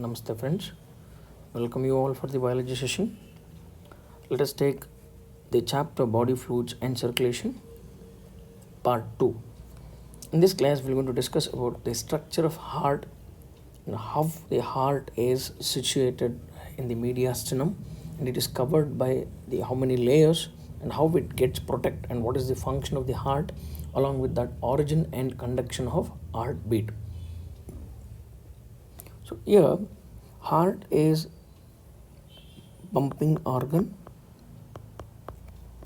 Namaste friends, welcome you all for the biology session. Let us take the chapter body fluids and circulation part 2. In this class we are going to discuss about the structure of heart and how the heart is situated in the mediastinum and it is covered by the how many layers and how it gets protected and what is the function of the heart along with that origin and conduction of heartbeat. So here heart is pumping organ.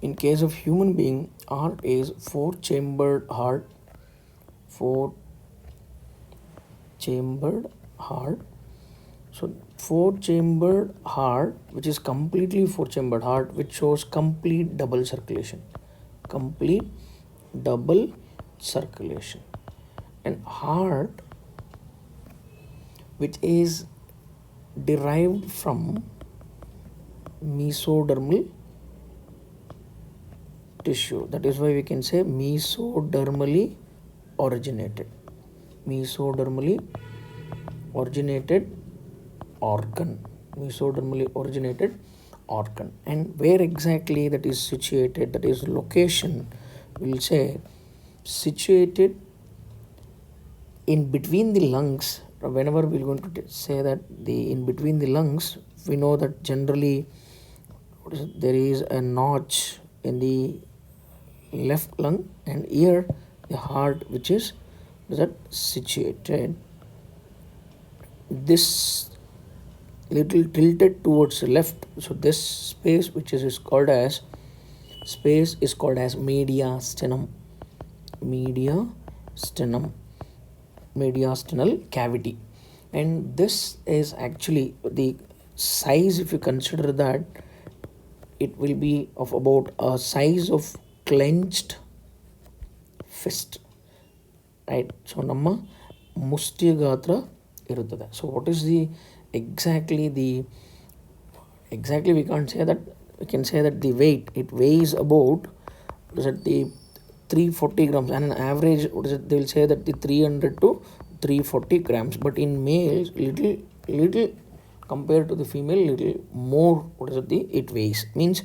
In case of human being, heart is four-chambered heart. Four-chambered heart. So four-chambered heart, which is completely four-chambered heart, which shows complete double circulation. Complete double circulation. And heart, which is derived from mesodermal tissue. That is why we can say mesodermally originated. Mesodermally originated organ. Mesodermally originated organ. And where exactly that is situated, that is location, we'll say situated in between the lungs. Whenever we're going to say that the in between the lungs, we know that generally there is a notch in the left lung, and here the heart which is that situated this little tilted towards the left. So this space which is called as mediastinum. Mediastinal cavity, and this is actually the size. If you consider that, it will be of about a size of clenched fist, right? So nama mustiya gatra iruttade. So what is the exactly we can't say that. We can say that the weight, it weighs about, what is it, the 340 grams, and an average, what is it, they will say that the 300 to 340 grams, but in males little compared to the female, little more, what is it, it weighs, means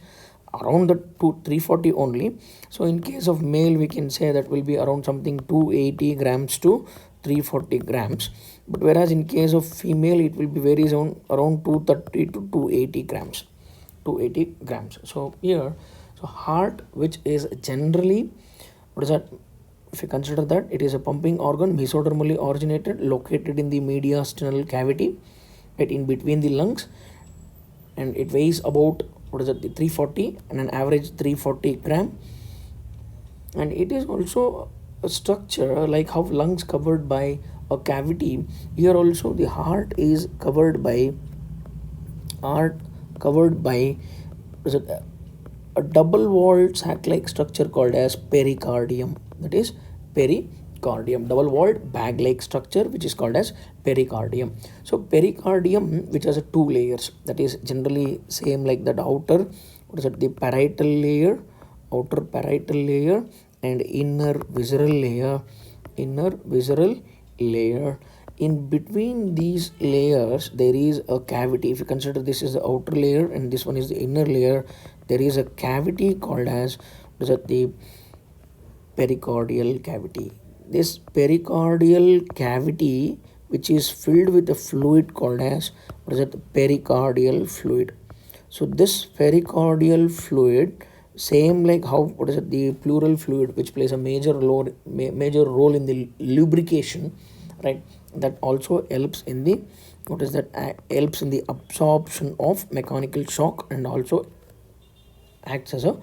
around the 340 only. So in case of male, we can say that will be around something 280 grams to 340 grams, but whereas in case of female, it will be varies around 230 to 280 grams. So here, so heart, which is generally, what is that, if you consider that it is a pumping organ, mesodermally originated, located in the mediastinal cavity, right in between the lungs, and it weighs about, what is it, the 340 and an average 340 gram, and it is also a structure like how lungs covered by a cavity. Here also the heart is covered by is it a double-walled sac-like structure called as pericardium. That is pericardium, double-walled bag-like structure which is called as pericardium. So pericardium, which has two layers, that is generally same like that outer, what is it, the parietal layer, outer parietal layer, and inner visceral layer. In between these layers there is a cavity. If you consider this is the outer layer and this one is the inner layer, there is a cavity called as, what is it, the pericardial cavity. This pericardial cavity, which is filled with a fluid called as, what is it, pericardial fluid. So this pericardial fluid, same like how, what is it, the pleural fluid, which plays a major role in the lubrication, right, that also helps in the, what is that, helps in the absorption of mechanical shock and also acts as a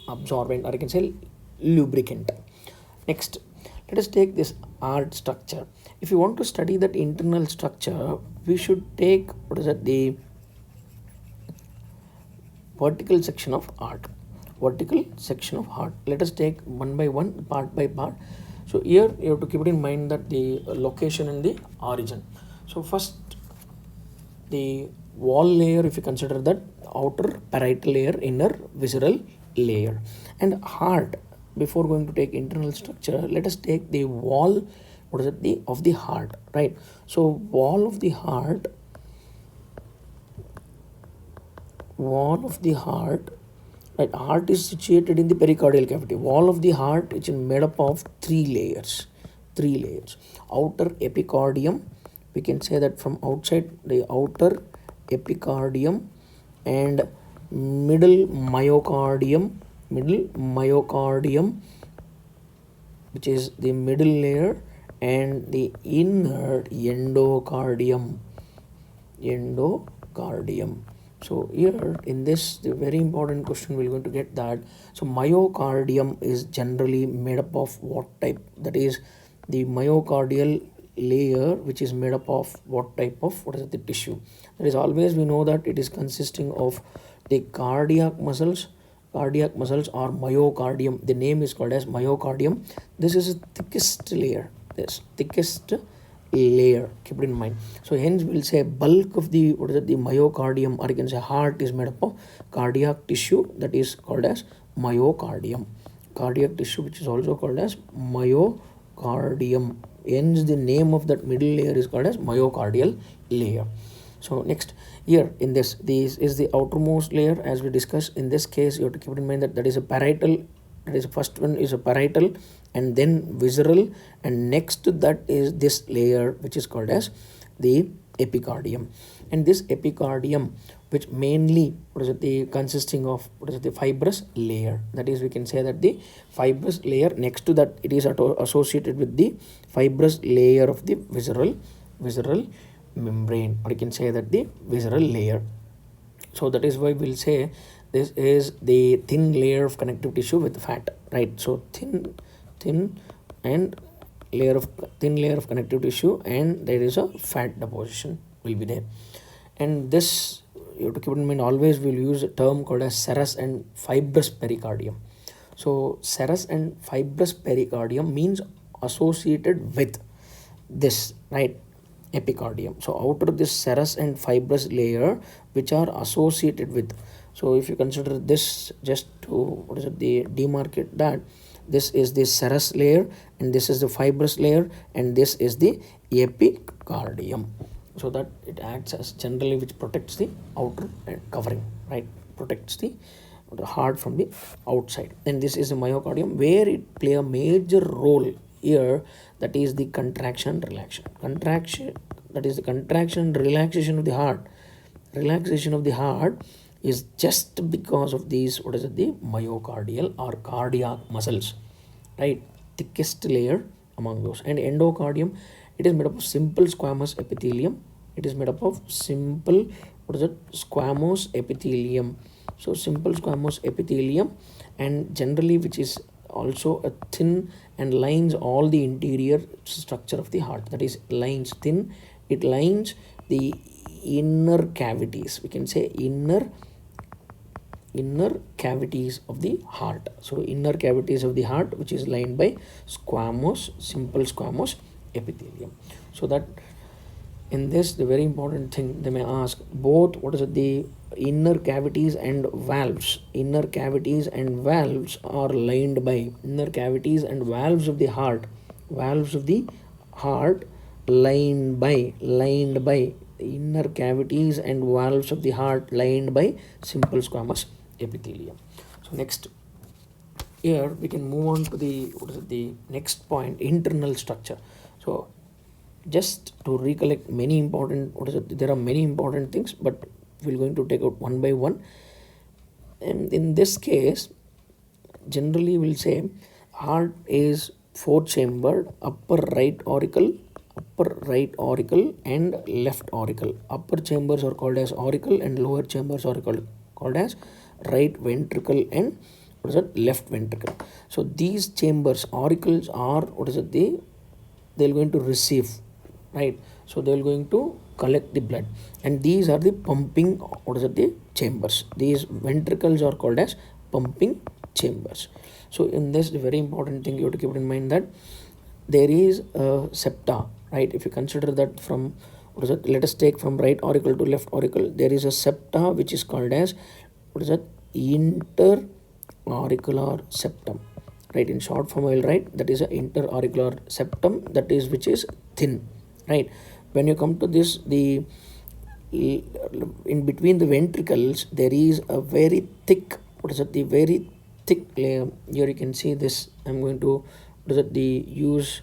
absorbent, or I can say lubricant. Next, let us take this heart structure. If you want to study that internal structure, we should take, what is that, the vertical section of heart. Let us take one by one, part by part. So here you have to keep it in mind that the location and the origin. So first, the wall layer, if you consider that, outer parietal layer, inner visceral layer. And heart, before going to take internal structure, let us take the wall, of the heart, right? So wall of the heart wall of the heart, right? Heart is situated in the pericardial cavity. Wall of the heart is made up of three layers. Outer epicardium, we can say that from outside, the outer epicardium, and middle myocardium, which is the middle layer, and the inner endocardium. So here in this, the very important question we're going to get that. So myocardium is generally made up of what type? That is the myocardial layer, which is made up of what type of, what is it, the tissue? That is, always we know that it is consisting of the cardiac muscles. Cardiac muscles are myocardium. The name is called as myocardium. This is the thickest layer. Keep it in mind. So hence we'll say bulk of the, what is it, the myocardium, or you can say heart, is made up of cardiac tissue, that is called as myocardium. Cardiac tissue, which is also called as myocardium. Hence the name of that middle layer is called as myocardial layer. So next, here in this is the outermost layer, as we discussed. In this case, you have to keep in mind that that is a parietal. That is, first one is a parietal, and then visceral, and next to that is this layer, which is called as the epicardium. And this epicardium, which mainly, what is it, the consisting of, what is it, the fibrous layer. That is, we can say that the fibrous layer, next to that, it is associated with the fibrous layer of the visceral membrane, or you can say that the visceral layer. So that is why we'll say this is the thin layer of connective tissue with fat, right? So thin and thin layer of connective tissue, and there is a fat deposition will be there. And this, you have to keep in mind, always we'll use a term called as serous and fibrous pericardium. So serous and fibrous pericardium means associated with this, right, epicardium. So outer this serous and fibrous layer, which are associated with. So if you consider this, just to, what is it, the demarcate that, this is the serous layer, and this is the fibrous layer, and this is the epicardium. So that it acts as generally, which protects the outer covering, right? Protects the heart from the outside. And this is the myocardium, where it play a major role here, that is the contraction, that is the contraction, relaxation of the heart. Relaxation of the heart is just because of these, what is it, the myocardial or cardiac muscles, right? Thickest layer among those. And endocardium, it is made up of simple squamous epithelium. It is made up of simple, what is it, squamous epithelium. So simple squamous epithelium, and generally which is also a thin, and lines all the interior structure of the heart. That is, lines thin, it lines the inner cavities, we can say inner cavities of the heart. So inner cavities of the heart, which is lined by simple squamous epithelium. So that in this, the very important thing they may ask, both, what is it, the inner cavities and valves are lined by, inner cavities and valves of the heart lined by inner cavities and valves of the heart lined by simple squamous epithelium. So next, here we can move on to the, what is it, the next point, internal structure. So just to recollect many important, what is it, there are many important things, but we're going to take out one by one. And in this case, generally we'll say heart is 4-chambered, upper right auricle and left auricle. Upper chambers are called as auricle, and lower chambers are called as right ventricle and, what is it, left ventricle. So these chambers, auricles, are, what is it, they're going to receive, right? So they're going to collect the blood, and these are the pumping, what is it, the chambers. These ventricles are called as pumping chambers. So in this, the very important thing you have to keep in mind that there is a septa, right? If you consider that from, what is it, let us take from right auricle to left auricle, there is a septa which is called as, what is it, interauricular septum, right? In short form I will write that is a interauricular septum, that is, which is thin, right? When you come to this, the in between the ventricles there is a very thick, the very thick layer. Here you can see this. I'm going to use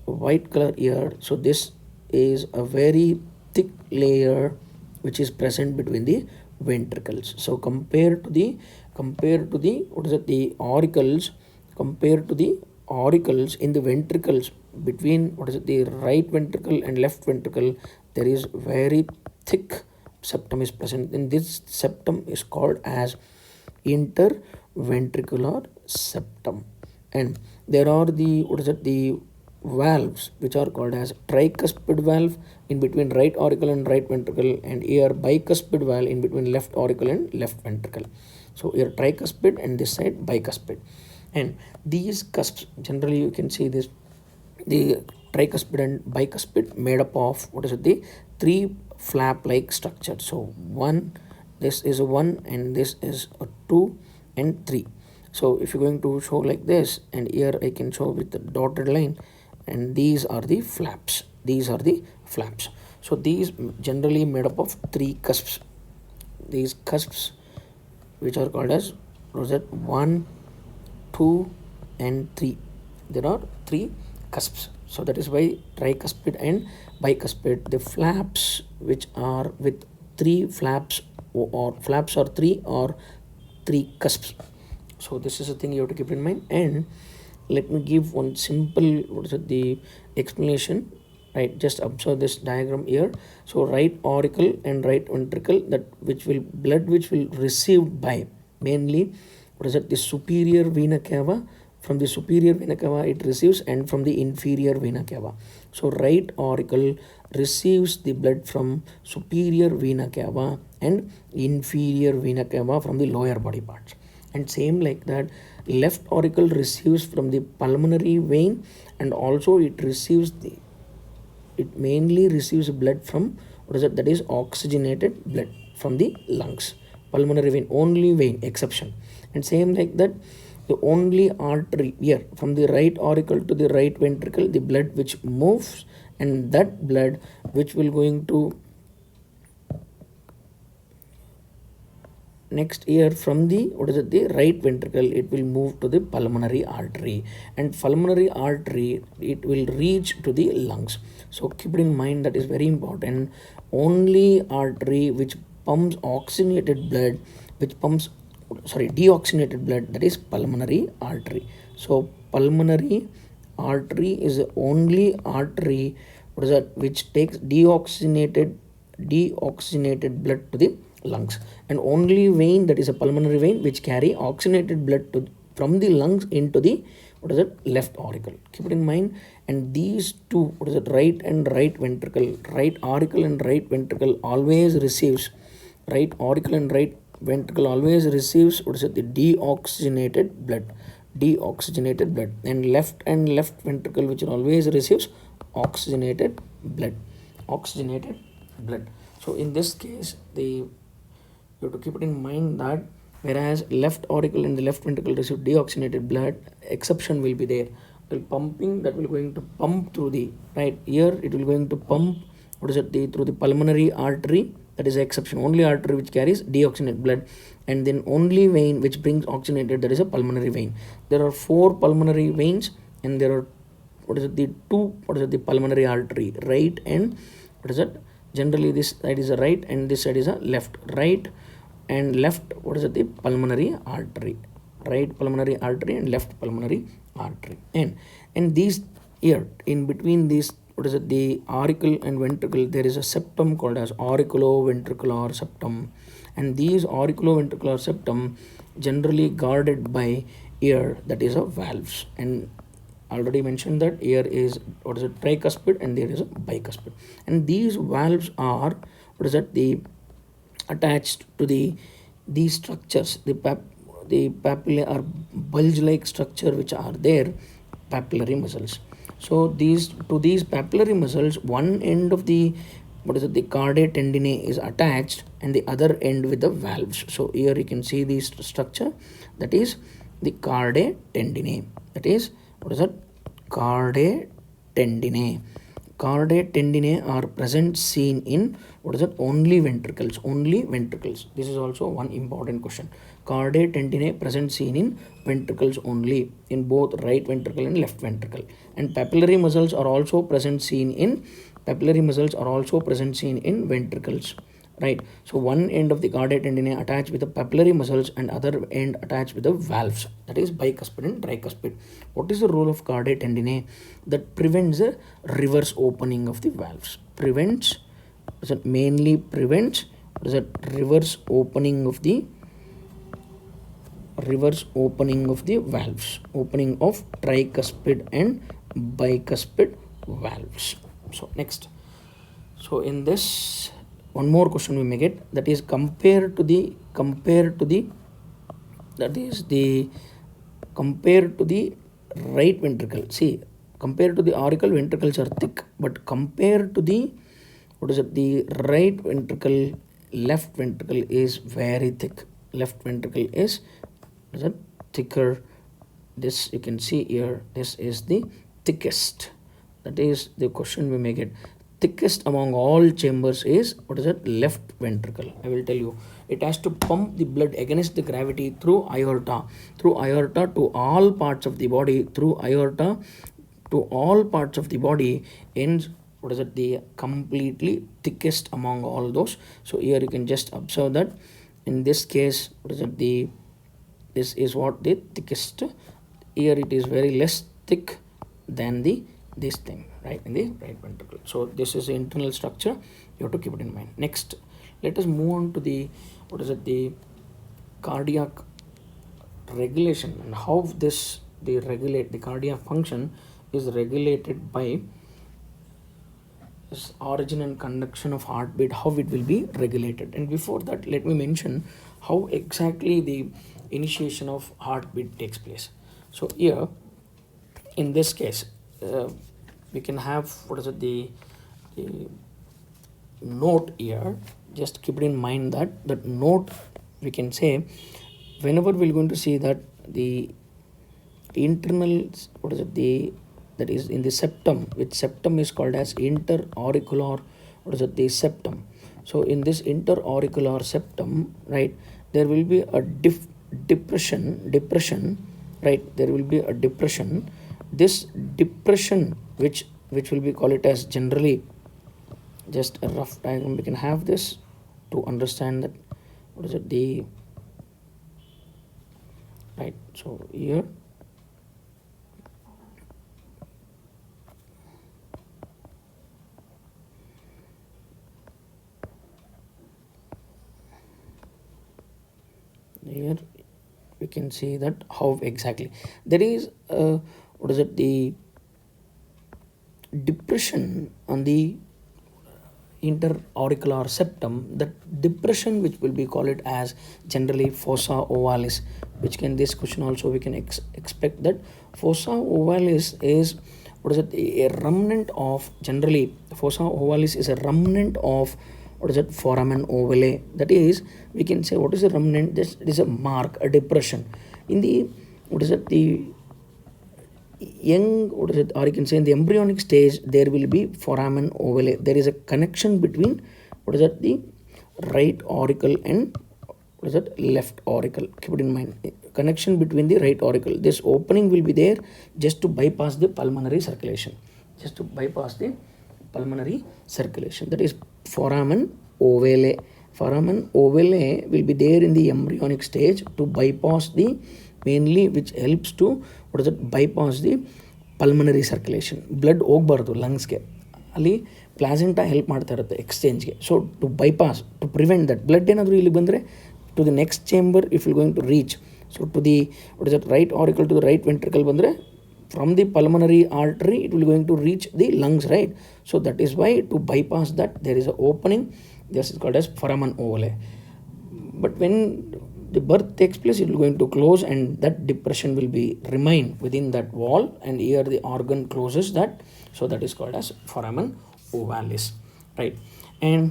white color here. So this is a very thick layer which is present between the ventricles. So compared to the the auricles, compared to the auricles in the ventricles, between the right ventricle and left ventricle, there is very thick septum is present, and this septum is called as interventricular septum. And there are the valves which are called as tricuspid valve in between right auricle and right ventricle, and here bicuspid valve in between left auricle and left ventricle. So here tricuspid and this side bicuspid. And these cusps, generally you can see this, the tricuspid and bicuspid made up of the three flap like structure. So one, this is a 1 and this is a 2 and 3. So if you're going to show like this, and here I can show with the dotted line, and these are the flaps. These are the flaps. So these generally made up of three cusps. These cusps which are called as 1, 2 and 3. There are three cusps. So that is why tricuspid and bicuspid, the flaps which are with three flaps, or flaps are three or three cusps. So this is a thing you have to keep in mind. And let me give one simple the explanation, right? Just observe this diagram here. So right auricle and right ventricle, that which will blood which will receive by mainly the superior vena cava. From the superior vena cava it receives, and from the inferior vena cava. So right auricle receives the blood from superior vena cava and inferior vena cava from the lower body parts. And same like that, left auricle receives from the pulmonary vein, and also it mainly receives blood from that is oxygenated blood from the lungs. Pulmonary vein, only vein exception. And same like that, the only artery here from the right auricle to the right ventricle, the blood which moves, and that blood which will going to next here from the the right ventricle, it will move to the pulmonary artery, and pulmonary artery it will reach to the lungs. So keep it in mind, that is very important. Only artery which pumps oxygenated blood, deoxygenated blood, that is pulmonary artery. So pulmonary artery is the only artery which takes deoxygenated blood to the lungs, and only vein, that is a pulmonary vein, which carry oxygenated blood from the lungs into the left auricle. Keep it in mind. And these two, right and right ventricle, right auricle and right ventricle always receives, right auricle and right ventricle always receives the deoxygenated blood, and left ventricle which always receives oxygenated blood. So in this case, you have to keep it in mind that whereas left auricle and the left ventricle receive deoxygenated blood, exception will be there. The pumping that will going to pump through the right here, it will going to pump through the pulmonary artery, that is the exception. Only artery which carries deoxygenated blood, and then only vein which brings oxygenated, that is a pulmonary vein. There are 4 pulmonary veins, and there are the pulmonary artery, right and generally this side is a right and this side is a left. Right and left, the pulmonary artery, right pulmonary artery and left pulmonary artery. And these here in between these, the auricle and ventricle, there is a septum called as auriculoventricular septum, and these auriculoventricular septum generally guarded by ear, that is a valves. And already mentioned that here is tricuspid and there is a bicuspid, and these valves are the attached to these structures, the papilla or bulge like structure which are there, papillary muscles. So these papillary muscles, one end of the cardiac tendinae is attached, and the other end with the valves. So here you can see this structure, that is the cardiac tendinae, that is cardiac tendinae. Chordae tendineae are present seen in, what is it, only ventricles, only ventricles. This is also one important question. Chordae tendineae present seen in ventricles only, in both right ventricle and left ventricle. And papillary muscles are also present seen in ventricles, right? So one end of the chordae tendineae attached with the papillary muscles and other end attached with the valves, that is bicuspid and tricuspid. What is the role of chordae tendineae? That prevents the reverse opening of the valves. Mainly prevents reverse opening of the valves, opening of tricuspid and bicuspid valves. So next, so in this, one more question we may get, that is compared to the right ventricle. See, compared to the auricle, ventricles are thick, but compared to the the right ventricle, left ventricle is very thick. Left ventricle is thicker. This you can see here, this is the thickest. That is the question we may get. Thickest among all chambers is left ventricle. I will tell you, it has to pump the blood against the gravity through aorta to all parts of the body, in the completely thickest among all those. So here you can just observe that in this case, this is what the thickest. Here it is very less thick than this thing, right, in the right ventricle. So this is the internal structure, you have to keep it in mind. Next, let us move on to the the cardiac regulation, and how the cardiac function is regulated by this origin and conduction of heartbeat, how it will be regulated. And before that, let me mention how exactly the initiation of heartbeat takes place. So here in this case, we can have the note here. Just keep it in mind that note, we can say, whenever we're going to see that the internal that is in the septum, which septum is called as interauricular the septum. So in this interauricular septum, right, there will be a depression, right, there will be a depression. This depression, which will be call it as, generally, just a rough diagram we can have this to understand that right. So here we can see that how exactly there is the depression on the interauricular septum. That depression, which will be called it as generally fossa ovalis, which can, this question also we can expect that fossa ovalis is a remnant of, generally fossa ovalis is a remnant of foramen ovale. That is, we can say, what is a remnant? This is a mark, a depression in the the young, or you can say in the embryonic stage, there will be foramen ovale. There is a connection between the right auricle and left auricle. Keep it in mind, connection between the right auricle. This opening will be there just to bypass the pulmonary circulation, that is foramen ovale. Foramen ovale will be there in the embryonic stage to bypass the, mainly which helps to bypass the pulmonary circulation. Blood ಹೋಗಬಾರ್ದು ಲಂಗ್ಸ್ಗೆ, ಅಲ್ಲಿ placenta help ಮಾಡ್ತಾ ಇರುತ್ತೆ ಎಕ್ಸ್ಚೇಂಜ್ಗೆ. So to bypass, to prevent that, blood ಏನಾದರೂ ಇಲ್ಲಿ ಬಂದರೆ to the next chamber, if you're going to reach, so to the right auricle, to the right ventricle ಬಂದರೆ, from the pulmonary artery it will going to reach the lungs, right? So that is why, to bypass that, there is an opening. This is called as foramen ovale. But when the birth takes place, it will going to close, and that depression will be remain within that wall, and here the organ closes that. So that is called as foramen ovalis, right? And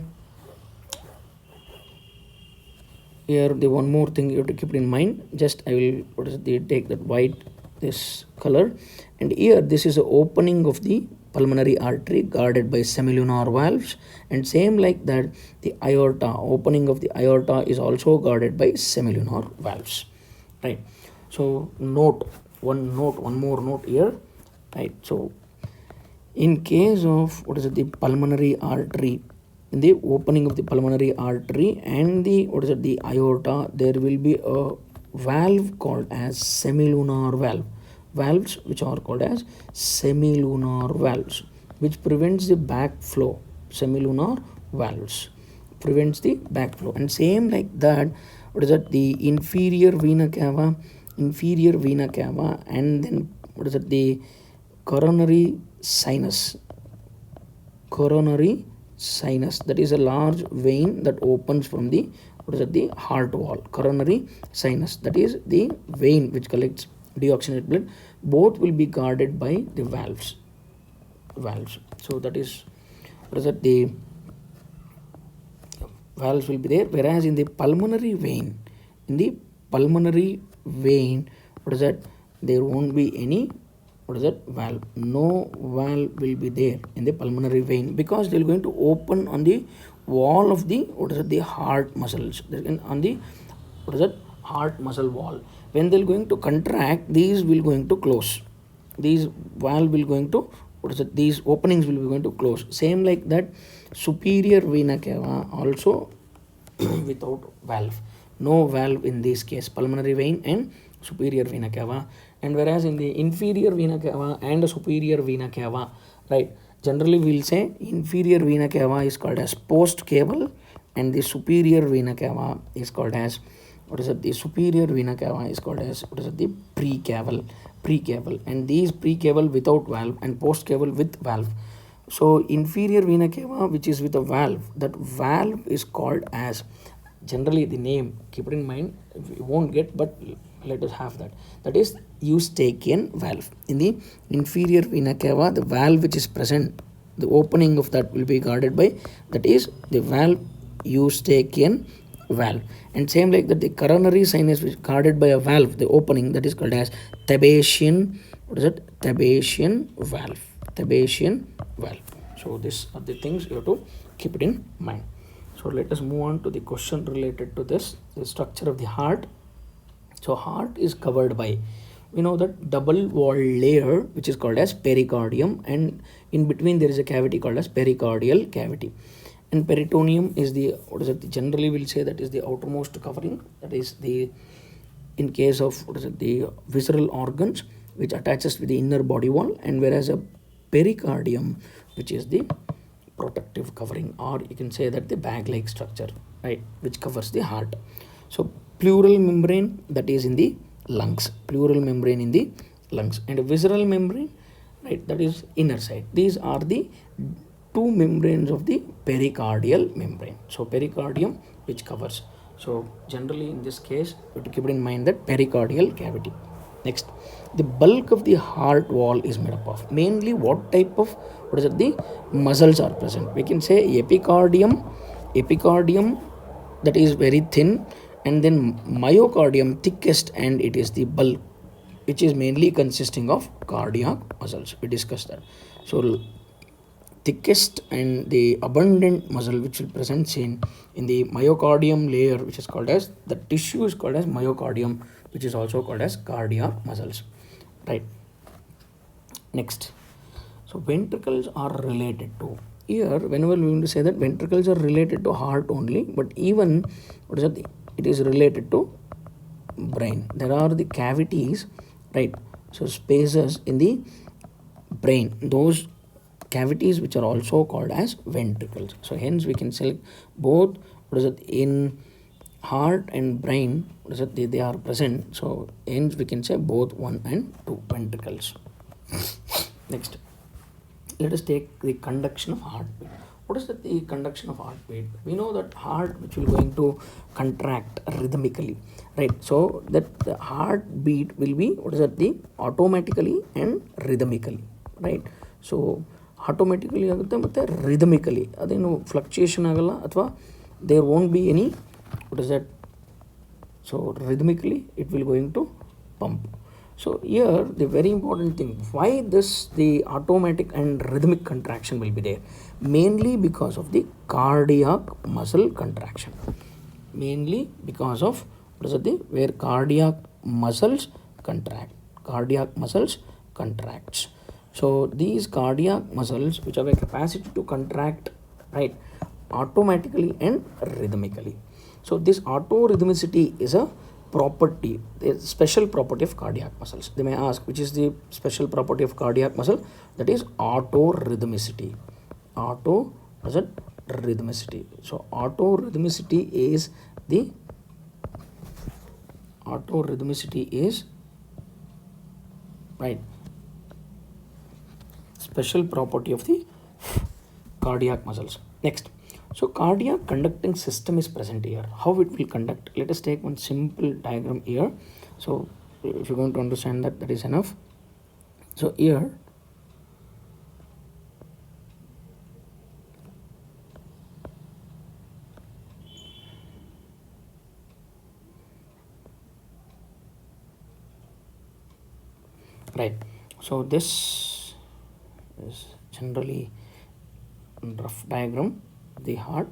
here the one more thing you have to keep in mind, just I will take that white, this color, and here this is the opening of the pulmonary artery guarded by semilunar valves, and same like that the aorta, opening of the aorta is also guarded by semilunar valves, right? So one more note here, right? So in case of the pulmonary artery, in the opening of the pulmonary artery and the the aorta, there will be a valve called as semilunar valve. Valves which are called as semilunar valves, which prevents the backflow. Semilunar valves prevents the backflow, and same like that, the inferior vena cava, and then the coronary sinus. Coronary sinus, that is a large vein that opens from the the heart wall. Coronary sinus, that is the vein which collects deoxygenated blood. Both will be guarded by the valves. So that is the valves will be there. Whereas in the pulmonary vein, there won't be any valve. No valve will be there in the pulmonary vein, because they are going to open on the wall of the the heart muscles, on the heart muscle wall. When they are going to contract, these will going to close. These valve will going to these openings will be going to close. Same like that, superior vena cava also without valve. No valve in this case, pulmonary vein and superior vena cava. And whereas in the inferior vena cava and superior vena cava, right, generally we'll say inferior vena cava is called as post caval, and the superior vena cava is called as the superior vena cava is called as the precaval. And these precaval without valve and post caval with valve. So inferior vena cava, which is with a valve, that valve is called as, generally the name, keep it in mind, we won't get, but let us have that is Eustachian valve. In the inferior vena cava, the valve which is present, the opening of that will be guarded by, that is the valve Eustachian valve. And same like that, the coronary sinus which is guarded by a valve, the opening, that is called as Thebasian valve. So these are the things you have to keep it in mind. So let us move on to the question related to this, the structure of the heart. So heart is covered by, we know that double wall layer which is called as pericardium, and in between there is a cavity called as pericardial cavity. And peritoneum is the, generally we'll say that is the outermost covering, that is the, in case of the visceral organs, which attaches with the inner body wall. And whereas a pericardium, which is the protective covering, or you can say that the bag like structure, right, which covers the heart. So pleural membrane, that is in the lungs, and a visceral membrane, right, that is inner side. These are the two membranes of the pericardial membrane. So pericardium which covers. So generally in this case you have to keep it in mind that pericardial cavity. Next, the bulk of the heart wall is made up of mainly what type of the muscles are present. We can say epicardium, that is very thin, and then myocardium, thickest, and it is the bulk, which is mainly consisting of cardiac muscles. We discussed that. So thickest and the abundant muscle which will present in the myocardium layer, which is called as, the tissue is called as myocardium, which is also called as cardiac muscles, right? Next, so ventricles are related to, here whenever we want to say that ventricles are related to heart only, but even it is related to brain. There are the cavities, right, so spaces in the brain, those cavities which are also called as ventricles. So hence we can select both in heart and brain, they are present. So hence we can say both 1 and 2 ventricles. Next, let us take the conduction of heartbeat. What is the conduction of heartbeat? We know that heart which will going to contract rhythmically, right? So that the heartbeat will be the automatically and rhythmically, right? So automatically ಆಗುತ್ತೆ ಮತ್ತು rhythmically ಅದೇನು fluctuation ಆಗಲ್ಲ, ಅಥವಾ there won't be any, what is that, so rhythmically it will going to pump. So here the very important thing, why the automatic and rhythmic contraction will be there, mainly because of the cardiac muscle contraction, mainly because of where cardiac muscles contracts. So these cardiac muscles which have a capacity to contract, right, automatically and rhythmically. So this autorhythmicity is a property, a special property of cardiac muscles. They may ask which is the special property of cardiac muscle, that is autorhythmicity. Autorhythmicity. So autorhythmicity is right, special property of the cardiac muscles. Next, so cardiac conducting system is present here. How it will conduct? Let us take one simple diagram here. So if you're going to understand that, that is enough. So here right, so this is generally rough diagram of the heart.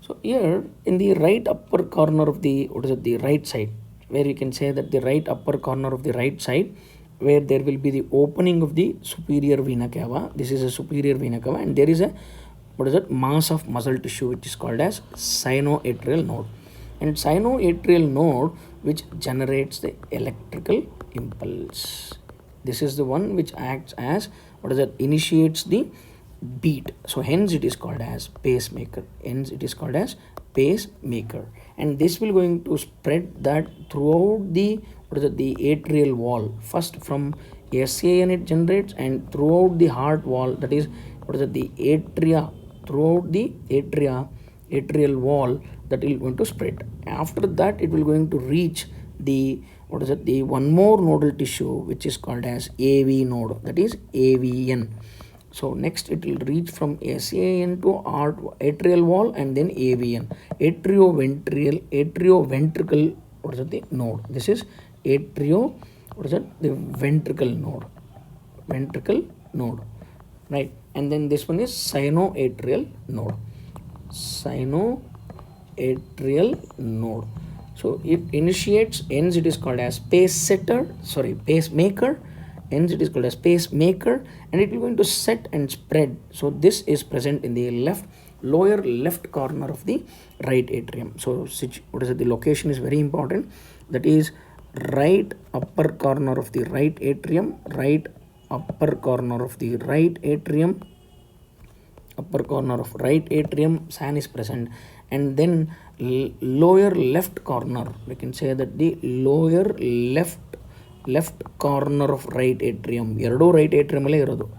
So here in the right upper corner of the the right side, where you can say that the right upper corner of the right side, where there will be the opening of the superior vena cava. This is a superior vena cava, and there is a mass of muscle tissue which is called as sinoatrial node, and sinoatrial node which generates the electrical impulse. This is the one which acts as initiates the beat. So hence it is called as pacemaker. And this will going to spread that throughout the the atrial wall. First from SAN it generates, and throughout the heart wall, that is the atria, throughout the atrial wall, that will going to spread. After that it will going to reach the the one more nodal tissue which is called as AV node, that is AVN. So next it will reach from SAN to atrial wall, and then AVN, atrioventricular the node. This is the ventricle node, right? And then this one is sinoatrial node. So it initiates, hence it is called as pacemaker, hence it is called as pacemaker, and it will going to set and spread. So this is present in the lower left corner of the right atrium. So the location is very important, that is right upper corner of the right atrium, SAN is present, and then lower left corner, we can say that the lower left corner of right atrium, right atrium,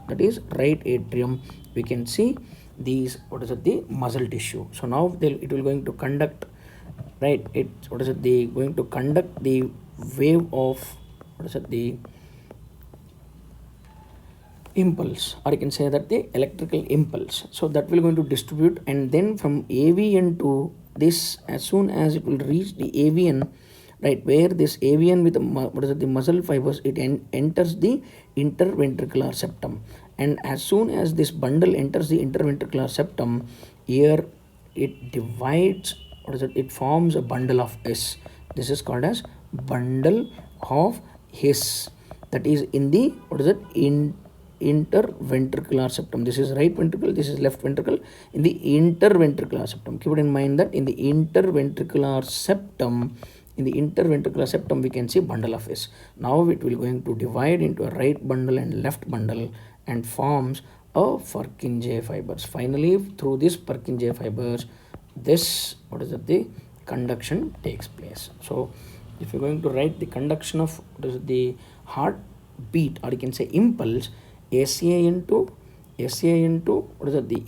that is right atrium, we can see these the muscle tissue. So now it will going to conduct, right, it going to conduct the wave of the impulse, or you can say that the electrical impulse. So that will going to distribute, and then from AVN to this, as soon as it will reach the AVN, right, where this AVN with the muscle fibers, it enters the interventricular septum, and as soon as this bundle enters the interventricular septum, here it divides, it forms a bundle of S. This is called as bundle of His, that is in the interventricular septum. This is right ventricle, this is left ventricle, in the interventricular septum. Keep it in mind that in the interventricular septum, we can see bundle of S. Now it will going to divide into a right bundle and left bundle and forms a Purkinje fibers. Finally, through this Purkinje fibers, this the conduction takes place. So if you're going to write the conduction of the heartbeat, or you can say impulse, SAN to the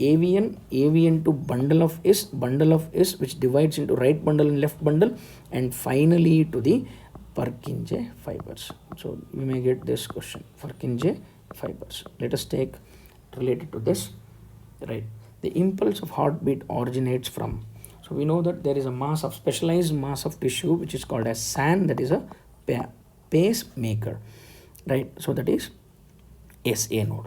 AVN to bundle of S, which divides into right bundle and left bundle, and finally to the Purkinje fibers. So we may get this question, Purkinje fibers. Let us take related to this, right? The impulse of heartbeat originates from, so we know that there is a specialized mass of tissue which is called as SAN, that is a pacemaker. right? So that is SA node,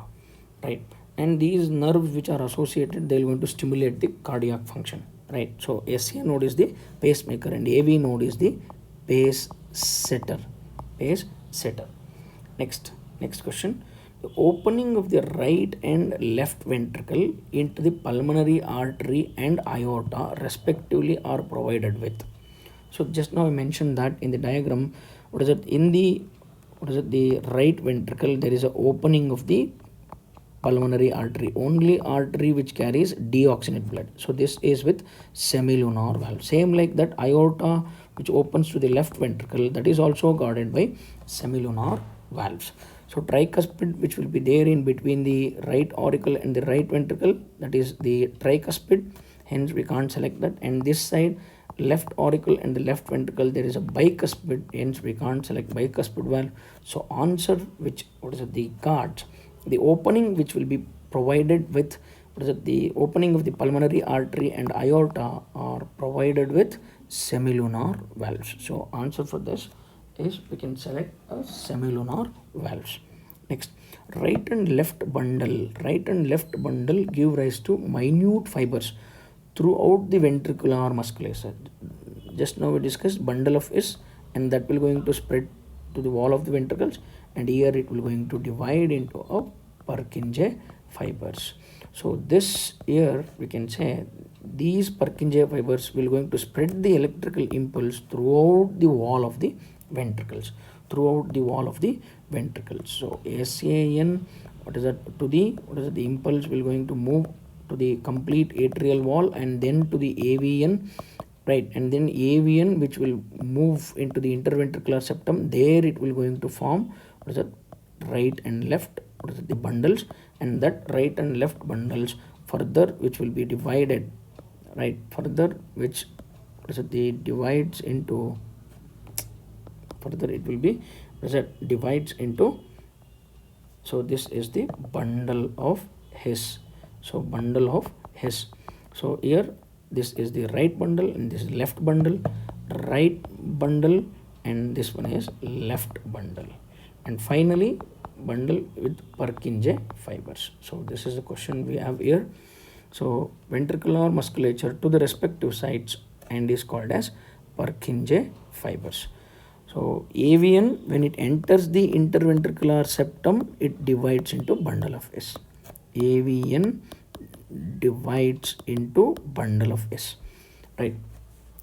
right? And these nerves which are associated, they are going to stimulate the cardiac function, right? So SA node is the pacemaker and AV node is the pace setter. Next question. The opening of the right and left ventricle into the pulmonary artery and aorta respectively are provided with. So just now I mentioned that in the diagram, the right ventricle, there is an opening of the pulmonary artery, only artery which carries deoxygenated blood. So this is with semilunar valve. Same like that aorta which opens to the left ventricle, that is also guarded by semilunar valves. So tricuspid which will be there in between the right auricle and the right ventricle, that is the tricuspid, hence we can't select that. And this side left auricle and the left ventricle, there is a bicuspid, hence we can't select bicuspid valve. So answer which the cards, the opening which will be provided with the opening of the pulmonary artery and aorta are provided with semilunar valves. So answer for this is we can select a semilunar valves. Next, right and left bundle give rise to minute fibers throughout the ventricular musculature. Just now we discussed bundle of S, and that will going to spread to the wall of the ventricles, and here it will going to divide into a Purkinje fibers. So this here we can say these Purkinje fibers will going to spread the electrical impulse throughout the wall of the ventricles. So SAN, the impulse will going to move to the complete atrial wall and then to the AVN, right? And then AVN which will move into the interventricular septum. There it will going to form right and left the bundles, and that right and left bundles further which will be divided, right? Further which divides into, further it will be divides into. So this is the bundle of His. So bundle of His. So here this is the right bundle and this is left bundle, right bundle, and this one is left bundle, and finally bundle with Purkinje fibers. So this is the question we have here. So ventricular musculature to the respective sites and is called as Purkinje fibers. So AVN, when it enters the interventricular septum, it divides into bundle of S. AVN divides into bundle of S, right?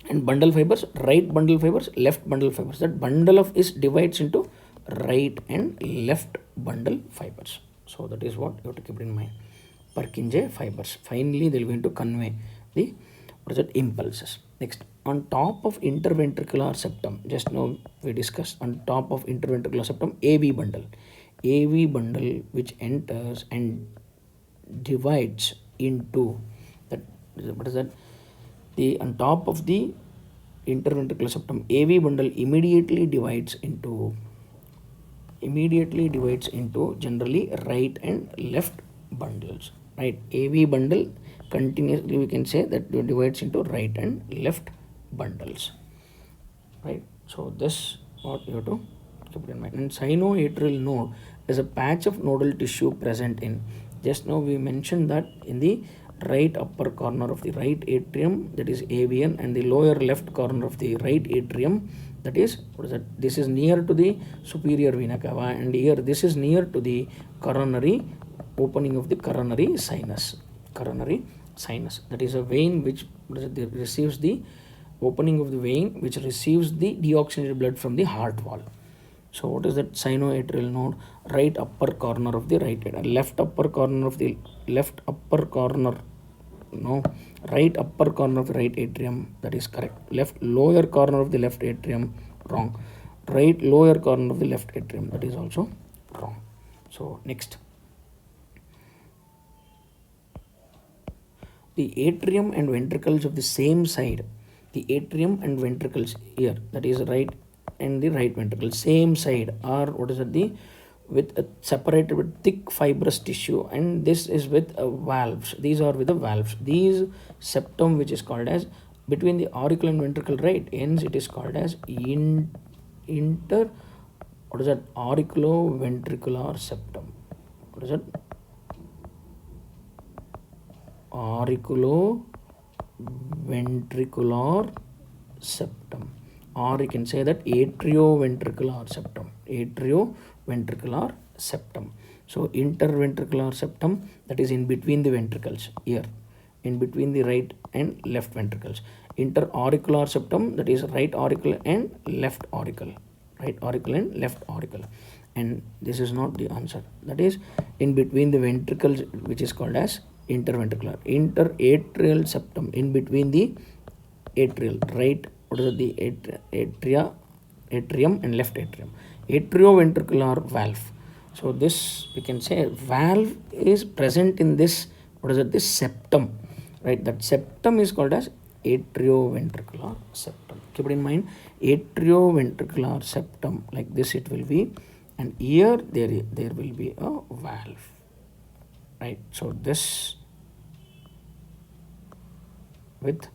And bundle fibers, right bundle fibers, left bundle fibers. That bundle of S divides into right and left bundle fibers. So that is what you have to keep in mind. Purkinje fibers. Finally, they are going to convey the impulses. Next, on top of interventricular septum, just now we discussed on top of interventricular septum, AV bundle which enters and divides into that. What is that? The on top of the interventricular septum, AV bundle immediately divides into generally right and left bundles, right? AV bundle continuously we can say that divides into right and left bundles, right? So this what you have to keep in mind. And sinoatrial node is a patch of nodal tissue present in, just now we mentioned that in the right upper corner of the right atrium, that is AVN, and the lower left corner of the right atrium, that is this is near to the superior vena cava, and here this is near to the coronary opening of the coronary sinus. That is a vein which receives the opening of the vein which receives the deoxygenated blood from the heart wall. So what is that sinoatrial node? Right upper corner of the right atrium, right upper corner of the right atrium, that is correct. Left lower corner of the left atrium, wrong. Right lower corner of the left atrium, that is also wrong. So next, the atrium and ventricles of the same side, the atrium and ventricles here, that is right and the right ventricle same side are separated with thick fibrous tissue, and this is with valves. These are with the valves. These septum which is called as between the auricle and ventricle, right? Hence it is called as interauricular what is that? Auriculoventricular septum. What is it? Auriculoventricular septum, or you can say that atrioventricular septum. Atrioventricular septum. So interventricular septum, that is in between the ventricles here, in between the right and left ventricles. Interauricular septum, that is right auricle and left auricle. Right auricle and left auricle. And this is not the answer. That is in between the ventricles, which is called as interventricular. Interatrial septum, in between the atrial, right? What is it? The atrium and left atrium. Atrioventricular valve. So this, we can say, valve is present in this, what is it? This septum, right? That septum is called as atrioventricular septum. Keep it in mind, atrioventricular septum, like this it will be, and here there will be a valve, right? So this with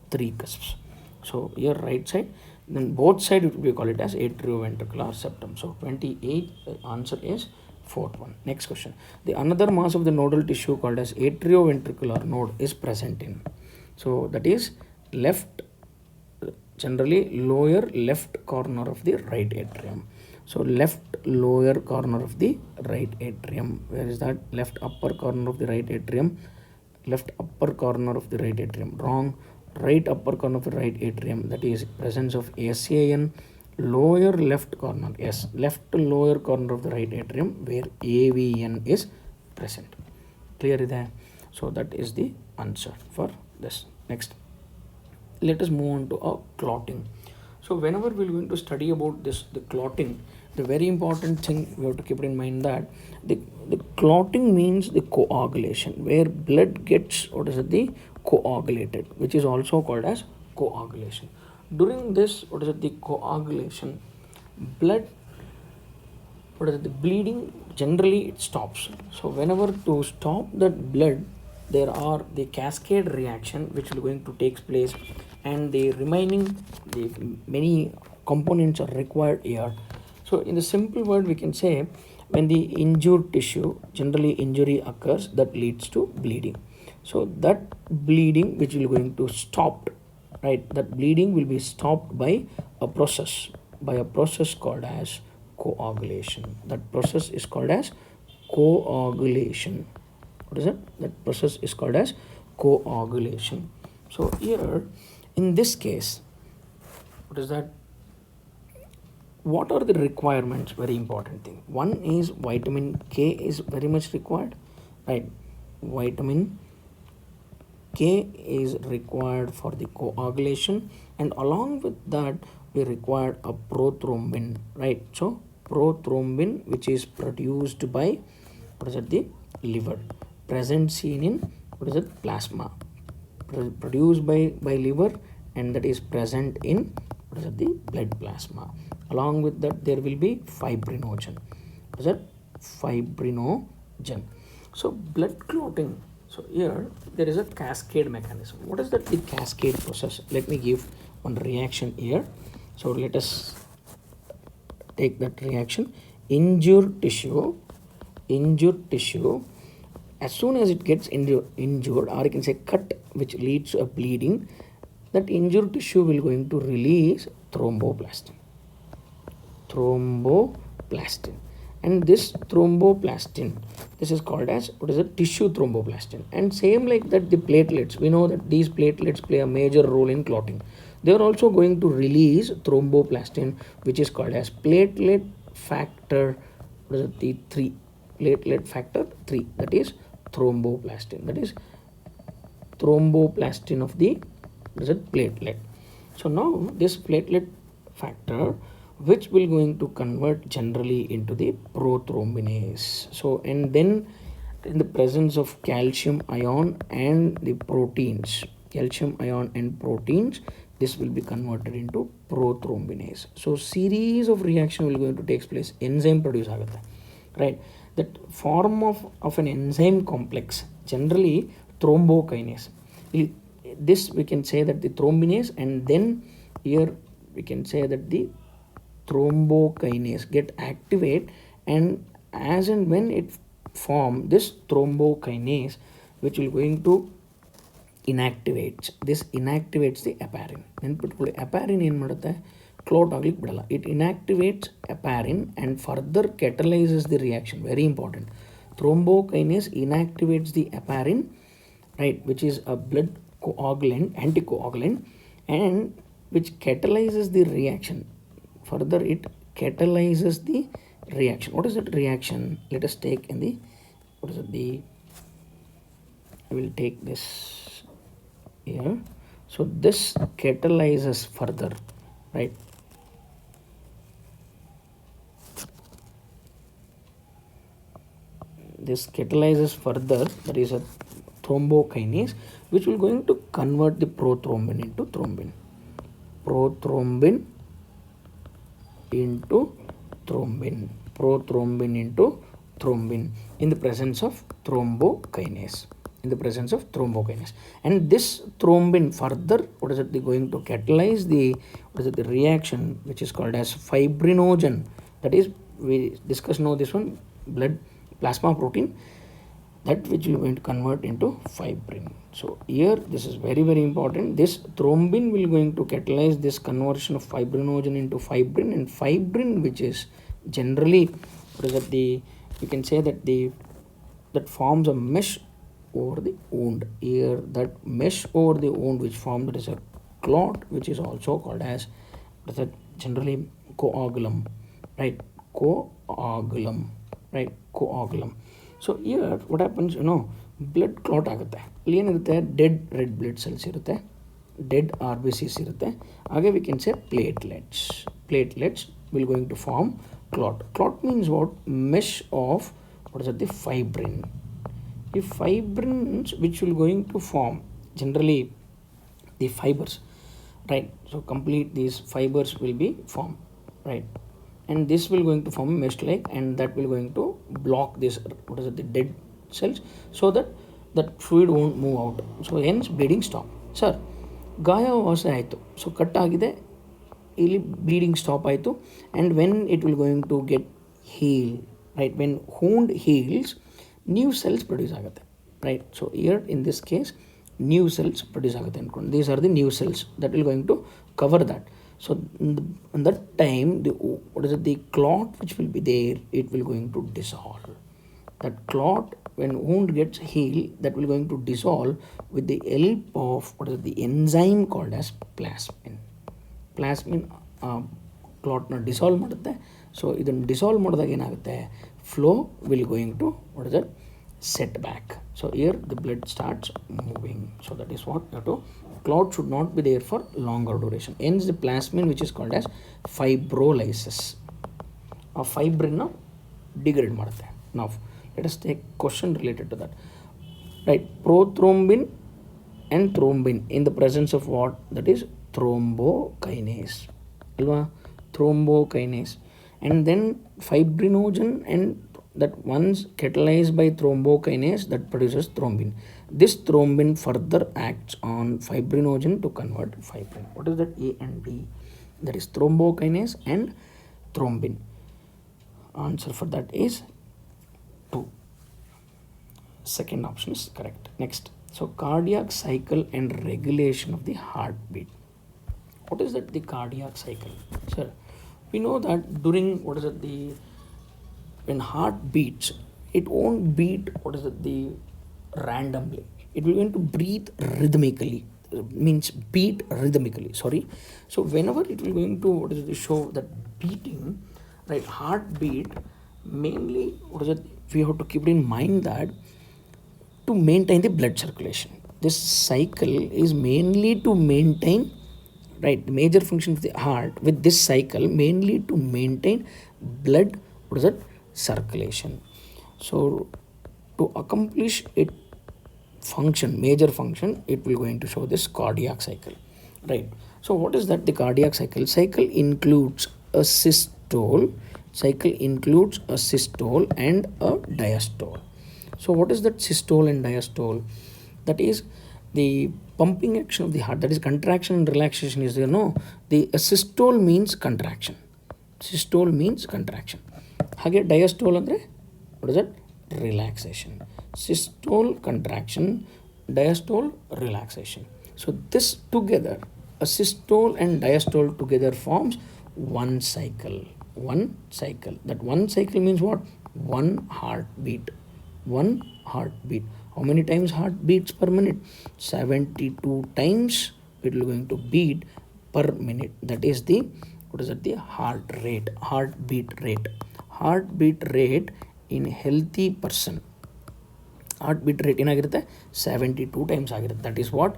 3 cusps. So here right side, then both side it will be called it as atrioventricular septum. So 28, the answer is 4th one. Next question. The another mass of the nodal tissue called as atrioventricular node is present in. So that is left, generally lower left corner of the right atrium. So left lower corner of the right atrium. Where is that? Left upper corner of the right atrium. Left upper corner of the right atrium. Wrong. Right upper corner of the right atrium. That is presence of SAN. Lower left corner. Yes, left lower corner of the right atrium where AVN is present. Clear is that? So that is the answer for this. Next, let us move on to a clotting. So whenever we're going to study about this, the clotting, the very important thing we have to keep it in mind that the clotting means the coagulation, where blood gets, what is it, the coagulated, which is also called as coagulation. During this, what is it, the coagulation, blood, what is it, the bleeding, generally it stops. So whenever to stop that blood, there are the cascade reaction which will going to take place, and the remaining, the many components are required here. So in the simple word, we can say when the injured tissue, generally injury occurs, that leads to bleeding. So that bleeding which will going to stop, right, that bleeding will be stopped by a process called as coagulation. That process is called as coagulation. What is it? That process is called as coagulation. So here in this case, what is that? What are the requirements? Very important thing. One is vitamin K is very much required, right? Vitamin K is required for the coagulation, and along with that we require a prothrombin, right? So prothrombin, which is produced by, what is it, the liver, present seen in, what is it, plasma, produced by liver, and that is present in, what is it, the blood plasma. Along with that there will be fibrinogen. What is that? Fibrinogen. So blood clotting. So here there is a cascade mechanism. What is that? The cascade process. Let me give one reaction here. So let us take that reaction. Injured tissue, as soon as it gets injured, or you can say cut, which leads to a bleeding, that injured tissue will going to release thromboplastin. And this thromboplastin, this is called as, what is it, tissue thromboplastin. And same like that, the platelets, we know that these platelets play a major role in clotting. They are also going to release thromboplastin, which is called as platelet factor, what is it, the 3, platelet factor 3, that is thromboplastin, that is thromboplastin of the, what is it, platelet. So now this platelet factor, which will going to convert generally into the prothrombinase. So and then in the presence of calcium ion and the proteins, this will be converted into prothrombinase. So series of reaction will going to take place. Enzyme produce agutte, right? That form of an enzyme complex, generally thrombokinase. This we can say that the thrombinase, and then here we can say that the thrombokinase get activate, and as and when it form this thrombokinase, which will going to inactivates, this inactivates the heparin. ನೆನ್ಪಿಟ್ಕೊಳ್ಳಿ, heparin ಏನು ಮಾಡುತ್ತೆ, clot ಆಗ್ಲಿಕ್ಕೆ ಬಿಡಲ್ಲ. It inactivates heparin and further catalyzes the reaction. Very important. Thrombokinase inactivates the heparin, right, which is a blood coagulant, anticoagulant, and which catalyzes the reaction. Further, it catalyzes the reaction. What is that reaction? Let us take in the, what is it, the, I will take this here. So this catalyzes further, right? This catalyzes further, that is a thrombokinase, which will going to convert the prothrombin into thrombin. Prothrombin into thrombin. Prothrombin into thrombin in the presence of thrombokinase. In the presence of thrombokinase. And this thrombin further, what is it, going to catalyze the, what is it, the reaction which is called as fibrinogen. That is, we discussed now this one, blood plasma protein, that which we are going to convert into fibrin. So here this is very, very important. This thrombin will going to catalyze this conversion of fibrinogen into fibrin, and fibrin, which is generally, what is that, the, you can say that the, that forms a mesh over the wound. Here that mesh over the wound which formed, that is a clot, which is also called as, what is that, generally coagulum, right? Coagulum, right? Coagulum. So here what happens, you know, blood clot ಆಗುತ್ತೆ. ಅಲ್ಲಿ ಏನಿರುತ್ತೆ, dead red blood cells ಇರುತ್ತೆ, dead R B Cs ಇರುತ್ತೆ. ಹಾಗೆ we can say platelets. Platelets will going to form clot. Clot means what? Mesh of, what is it, the fibrin. The fibrins which will going to form generally the fibers, right? So complete these fibers will be formed, right? And this will going to form a mesh like, and that will going to block this, what is it, the dead cells, so that that fluid won't move out. So hence bleeding stop. Sir, ಗಾಯ ವಾಸ ಆಯಿತು, so cut ಆಗಿದೆ, ಇಲ್ಲಿ bleeding stop ಆಯಿತು. And when it will going to get heal, right, when wound heals, new cells produce ಆಗುತ್ತೆ, right? So here in this case new cells produce ಆಗುತ್ತೆ ಅನ್ಕೊಂಡು, these are the new cells that will going to cover that. So in that time, the, what is it, the clot which will be there, it will going to dissolve. That clot, when wound gets healed, that will going to dissolve with the help of, what is it, the enzyme called as plasmin. Plasmin clotನ dissolve ಮಾಡುತ್ತೆ. ಸೊ ಇದನ್ನು dissolve ಮಾಡಿದಾಗ ಏನಾಗುತ್ತೆ, flow will going to, what is that, set back. So here the blood starts moving. So that is what you have to, clot should not be there for longer duration. Hence the plasmin, which is called as fibrolysis. A fibrin na degrade ಮಾಡುತ್ತೆ. Now let us take question related to that, right? Prothrombin and thrombin in the presence of what? That is thrombokinase, alva, thrombokinase. And then fibrinogen, and that once catalyzed by thrombokinase, that produces thrombin. This thrombin further acts on fibrinogen to convert fibrin. What is that? A and B, that is thrombokinase and thrombin. Answer for that is 2. Second option is correct. Next, so cardiac cycle and regulation of the heartbeat. What is that, the cardiac cycle? Sir, we know that during, what is it, the, when heart beats, it won't beat, what is it, the randomly. It will going to breathe rhythmically, means beat rhythmically, sorry. So whenever it will going to, what is it, show that beating, right, heartbeat, mainly, what is it, we have to keep in mind that to maintain the blood circulation. This cycle is mainly to maintain, right, the major function of the heart with this cycle mainly to maintain blood, what is it, circulation. So to accomplish it function, major function, it will going to show this cardiac cycle, right? So what is that, the cardiac cycle? Cycle includes a systole, cycle includes a systole and a diastole. So what is that systole and diastole? That is the pumping action of the heart, that is contraction and relaxation is there. No, the systole means contraction. Systole means contraction. ಹಾಗೆ diastole ಅಂದರೆ what is that? Relaxation. Systole contraction, diastole relaxation. So this together, a systole and diastole together forms one cycle. One cycle. That one cycle means what? One heartbeat. One heartbeat. How many times heart beats per minute? 72 times it is going to beat per minute. That is the, what is that? The heart rate, heartbeat rate. Heartbeat rate in healthy person. Heartbeat rate ಏನಾಗಿರುತ್ತೆ 72 times ಆಗಿರುತ್ತೆ. That is what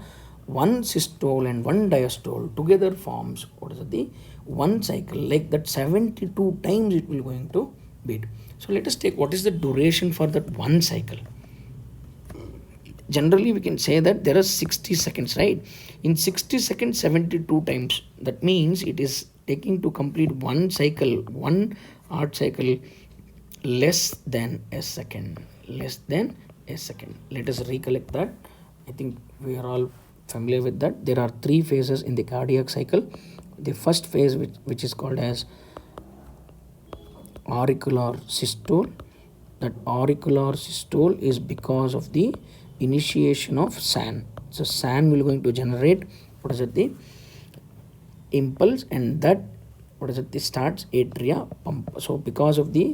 one systole and one diastole together forms, what is it, the one cycle. Like that 72 times it will going to beat. So let us take what is the duration for that one cycle. Generally we can say that there are 60 seconds, right? In 60 seconds 72 times, that means it is taking to complete one cycle, one heart cycle, less than a second. Less than a second. Let us recollect that. I think we are all familiar with that. There are 3 phases in the cardiac cycle. The first phase which is called as auricular systole. That auricular systole is because of the initiation of SAN. So SAN will going to generate, what is it, the impulse, and that, what is it, this starts atria pump. So because of the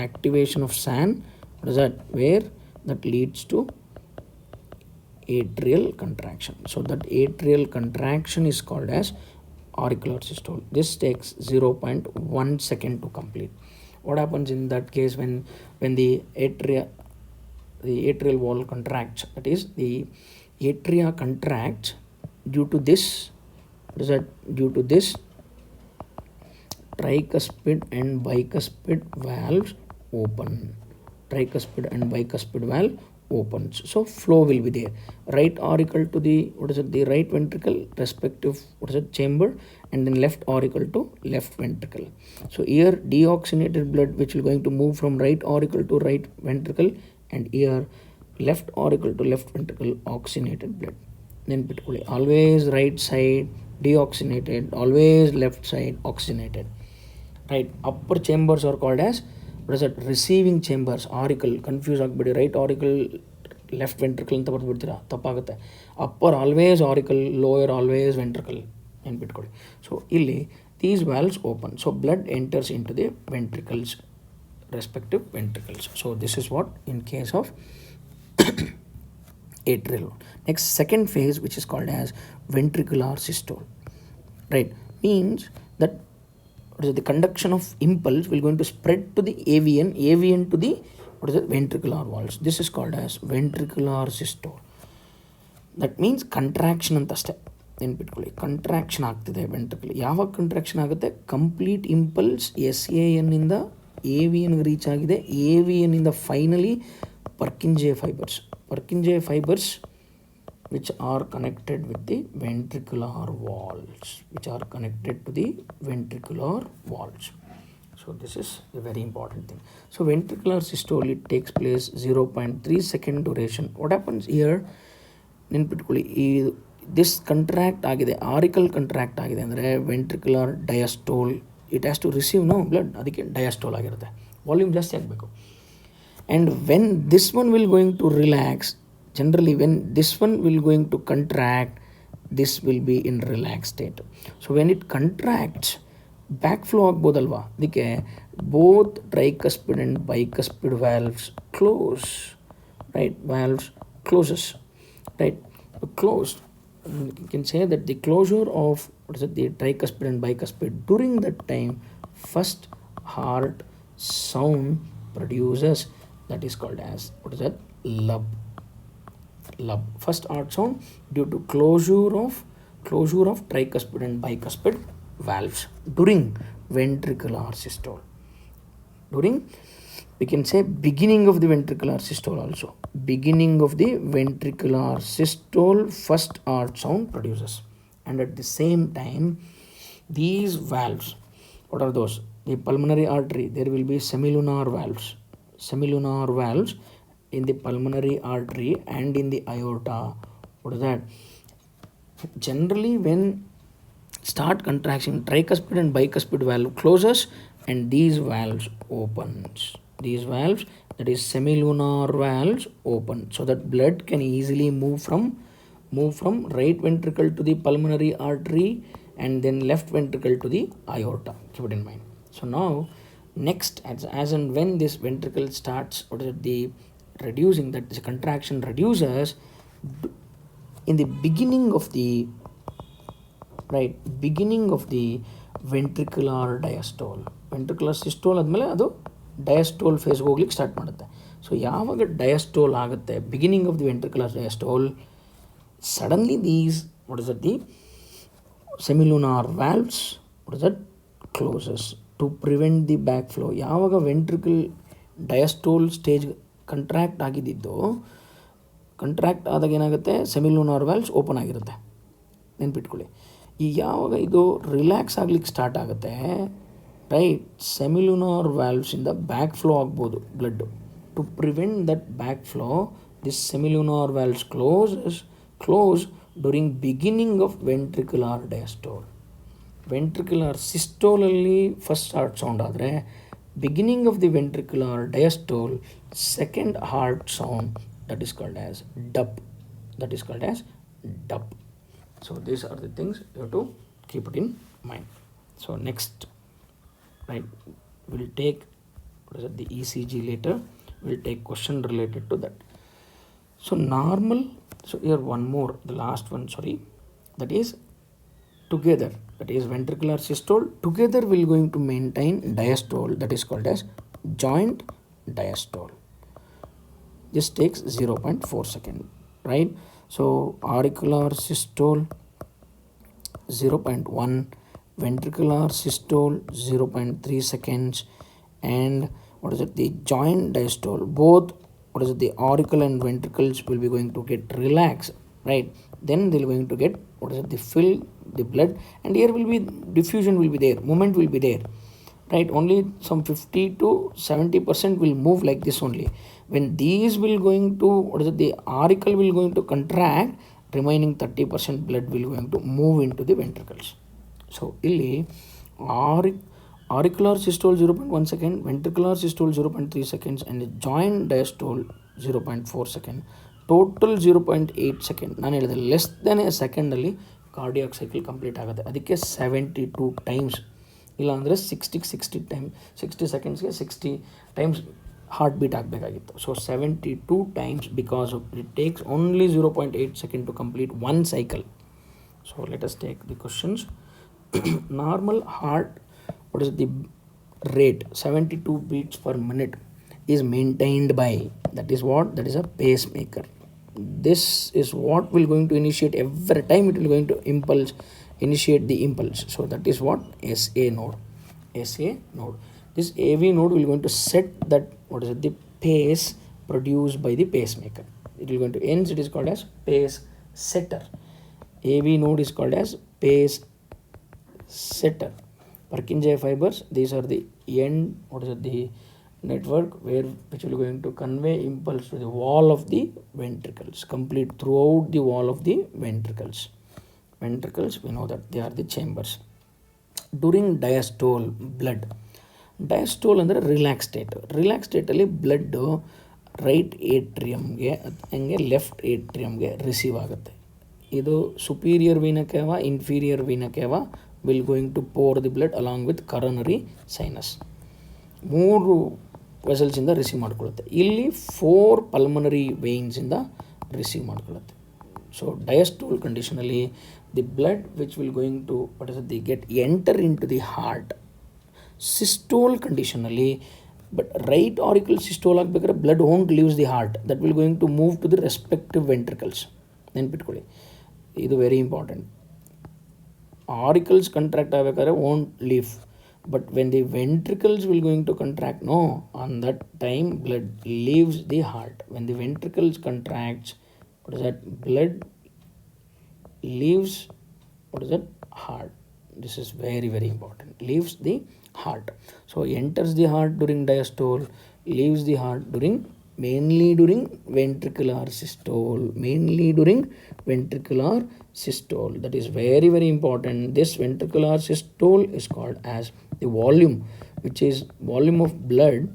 activation of SAN, what is that, where that leads to atrial contraction. So that atrial contraction is called as auricular systole. This takes 0.1 second to complete. What happens in that case when the atrial wall contracts? That is, the atria contracts due to this, what is that, due to this tricuspid and bicuspid valves open. Tricuspid and bicuspid valve opens. So flow will be there. Right auricle to the, what is it, the right ventricle respective, what is it, chamber, and then left auricle to left ventricle. So here deoxygenated blood which will going to move from right auricle to right ventricle, and here left auricle to left ventricle oxygenated blood. Then always right side deoxygenated, always left side oxygenated. Right, upper chambers are called as, what is that, receiving chambers. Auricle confuse ಆಗಬೇಡಿ, right auricle left ventricle ಅಂತ ಬರ್ಬಿಡ್ತೀರಾ, ತಪ್ಪಾಗುತ್ತೆ. Upper always auricle, lower always ventricle ನೆನ್ಪಿಟ್ಕೊಳ್ಳಿ. So ಇಲ್ಲಿ these valves open, so blood enters into the ventricles, respective ventricles. So this is what in case of atrial. Next, second phase which is called as ventricular systole. Right, means that the conduction of impulse will going to spread to the AVN to the, what is it, ventricular walls. This is called as ventricular systole. That means contraction ಅಂತ ಅಷ್ಟೇ ನೆನ್ಪಿಟ್ಕೊಳ್ಳಿ. Contraction ಆಗ್ತಿದೆ ventricle. ಯಾವಾಗ contraction ಆಗುತ್ತೆ? Complete impulse SAN ಇಂದ AVN reach ಆಗಿದೆ. AVN ಇಂದ finally Purkinje fibers which are connected with the ventricular walls, So this is a very important thing. So ventricular systole, it takes place 0.3 second duration. What happens here? This contract agide, auricle contract agide andre ventricular diastole, it has to receive blood, adike diastole ಆಗಿರುತ್ತೆ. Volume ಜಾಸ್ತಿ ಆಗಬೇಕು. And when this one will going to relax, generally when this one will going to contract, this will be in relaxed state. So when it contracts, backflow ಆಗ್ಬೋದಲ್ವಾ, ಅದಕ್ಕೆ both tricuspid and bicuspid valves close, right, valves closes, right, closed. You can say that the closure of, what is it, the tricuspid and bicuspid, during that time first heart sound produces, that is called as, what is that, lub. First heart sound due to closure of tricuspid and bicuspid valves during ventricular systole. During, we can say, beginning of the ventricular systole also. Beginning of the ventricular systole, first heart sound produces. And at the same time, these valves, what are those? The pulmonary artery, there will be semilunar valves in the pulmonary artery and in the aorta. What is that? Generally when start contraction, tricuspid and bicuspid valve closes and these valves opens. These valves, that is semilunar valves, open so that blood can easily move from right ventricle to the pulmonary artery and then left ventricle to the aorta. Keep it in mind. So now next, as and when this ventricle starts or the reducing, that the contraction reduces in the beginning of the ventricular diastole. Ventricular systole ಆದಮೇಲೆ ಅದು ಡಯಾಸ್ಟೋಲ್ ಫೇಸ್ಗೆ ಹೋಗ್ಲಿಕ್ಕೆ start ಮಾಡುತ್ತೆ. So ಯಾವಾಗ diastole ಆಗುತ್ತೆ, beginning of the ventricular diastole, suddenly these the semilunar valves closes to prevent the backflow. ಯಾವಾಗ ventricle ಡಯಾಸ್ಟೋಲ್ stage contract ಆಗಿದ್ದು, contract ಆದಾಗ ಏನಾಗುತ್ತೆ, ಸೆಮಿಲುನಾರ್ ವ್ಯಾಲ್ವ್ಸ್ ಓಪನ್ ಆಗಿರುತ್ತೆ. ನೆನ್ಪಿಟ್ಕೊಳ್ಳಿ. ಈ ಯಾವಾಗ ಇದು ರಿಲ್ಯಾಕ್ಸ್ ಆಗ್ಲಿಕ್ಕೆ ಸ್ಟಾರ್ಟ್ ಆಗುತ್ತೆ, ರೈಟ್, ಸೆಮಿಲುನಾರ್ ವ್ಯಾಲ್ವ್ಸಿಂದ ಬ್ಯಾಕ್ ಫ್ಲೋ ಆಗ್ಬೋದು blood. To prevent that back flow, this semilunar valves close during beginning of ventricular diastole. Ventricular systole ಅಲ್ಲಿ ಫಸ್ಟ್ ಹಾರ್ಟ್ ಸೌಂಡ್ ಆದರೆ, beginning of the ventricular diastole second heart sound, that is called as dub. So these are the things you have to keep it in mind. So next, right, we'll take the ECG later. We'll take question related to that. So normal, so here one more, the last one, sorry, that is together, that is ventricular systole together will going to maintain diastole, that is called as joint diastole. This takes 0.4 second, right? So auricular systole 0.1, ventricular systole 0.3 seconds, and the joint diastole, both the auricle and ventricles will be going to get relaxed, right? Then they are going to get the fill the blood, and here will be diffusion will be there, movement will be there, right? Only some 50 to 70% will move like this only. When these will going to the auricle will going to contract, remaining 30% blood will going to move into the ventricles. So illi auricular systole 0.1 second, ventricular systole 0.3 seconds, and the joint diastole 0.4 second, total 0.8 second. ನಾನು ಹೇಳಿದೆ less than a ಸೆಕೆಂಡಲ್ಲಿ cardiac cycle complete ಆಗುತ್ತೆ. ಅದಕ್ಕೆ 72 times, ಇಲ್ಲಾಂದರೆ 60 time 60 ಸೆಕೆಂಡ್ಸ್ಗೆ 60 times heart beat ಆಗಬೇಕಾಗಿತ್ತು. So 72 times, because of it takes only 0.8 second to complete one cycle. So let us take the questions. Normal heart, what is the rate? 72 beats per minute is maintained by, that is what? That is a pacemaker. This is what will going to initiate every time it will going to initiate the impulse. So that is what? SA node. This AV node will going to set that, the pace produced by the pacemaker. It will going to ends, it is called as pace setter. AV node is called as pace setter. Purkinje fibers, these are the end, the network which will going to convey impulse to the wall of the ventricles, complete throughout the wall of the ventricles. We know that they are the chambers. During diastole, blood, diastole ಅಂದರೆ relax ಸ್ಟೇಟಲ್ಲಿ blood right ಏಟ್ರಿಯಮ್ಗೆ ಹಂಗೆ left ಏಟ್ರಿಯಮ್ಗೆ receive ಆಗುತ್ತೆ. ಇದು superior vena cava, inferior vena cava will going to pour the blood along with coronary sinus. 3 vessels ಇಂದ receive ಮಾಡ್ಕೊಳ್ಳುತ್ತೆ. ಇಲ್ಲಿ 4 ಪಲ್ಮನರಿ ವೇನ್ಸ್ ಇಂದ ರಿಸೀವ್ ಮಾಡ್ಕೊಳ್ಳುತ್ತೆ. ಸೊ ಡಯಾಸ್ಟೋಲ್ ಕಂಡೀಷನಲ್ಲಿ the blood which will going to the get enter into the heart. Systole ಕಂಡೀಷನಲ್ಲಿ, but right auricle systole ಆಗಬೇಕಾದ್ರೆ blood won't leaves the heart, that will going to move to the respective ventricles. ನೆನ್ಪಿಟ್ಕೊಳ್ಳಿ, ಇದು very important. Auricles contract ಆಗಬೇಕಾದ್ರೆ won't leave, but when the ventricles will going to contract, no, on that time blood leaves the heart. When the ventricles contracts, blood leaves heart. This is very very important. Leaves the heart. So enters the heart during diastole, leaves the heart during mainly during ventricular systole, that is very very important. This ventricular systole is called as the volume, which is volume of blood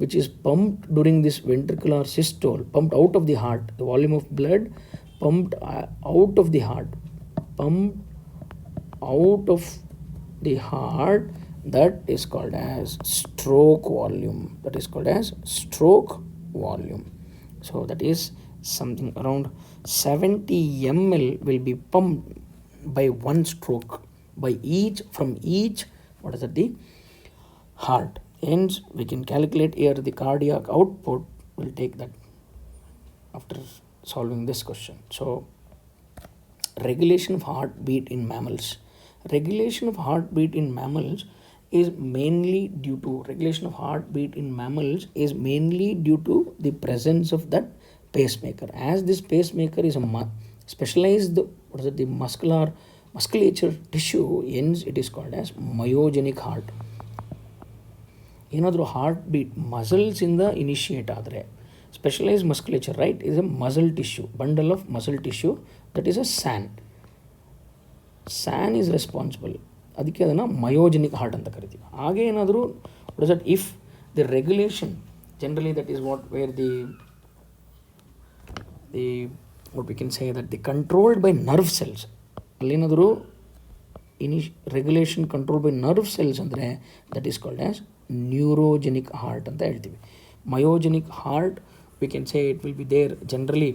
which is pumped during this ventricular systole, pumped out of the heart, the volume of blood pumped out of the heart, that is called as stroke volume. So that is something around 70 ml will be pumped by one stroke from each the heart. Hence we can calculate here the cardiac output. We'll take that after solving this question. So regulation of heartbeat in mammals is mainly due to the presence of that pacemaker. As this pacemaker is a specialized the musculature tissue, hence it is called as myogenic heart. ಏನಾದರೂ heart beat ಮಸಲ್ಸಿಂದ initiate ಆದರೆ specialise musculature right is a muscle tissue, bundle of muscle tissue, that is a SAN is responsible. ಅದಕ್ಕೆ ಅದನ್ನು myogenic heart ಅಂತ ಕರಿತೀವಿ. ಹಾಗೆ ಏನಾದರೂ that if the regulation generally that is what where the what we can say that the controlled by nerve cells, ಅಲ್ಲೇನಾದರೂ regulation control by nerve cells ಅಂದರೆ that is called as neurogenic heart ಅಂತ ಹೇಳ್ತೀವಿ. Myogenic heart we can say it will be there generally,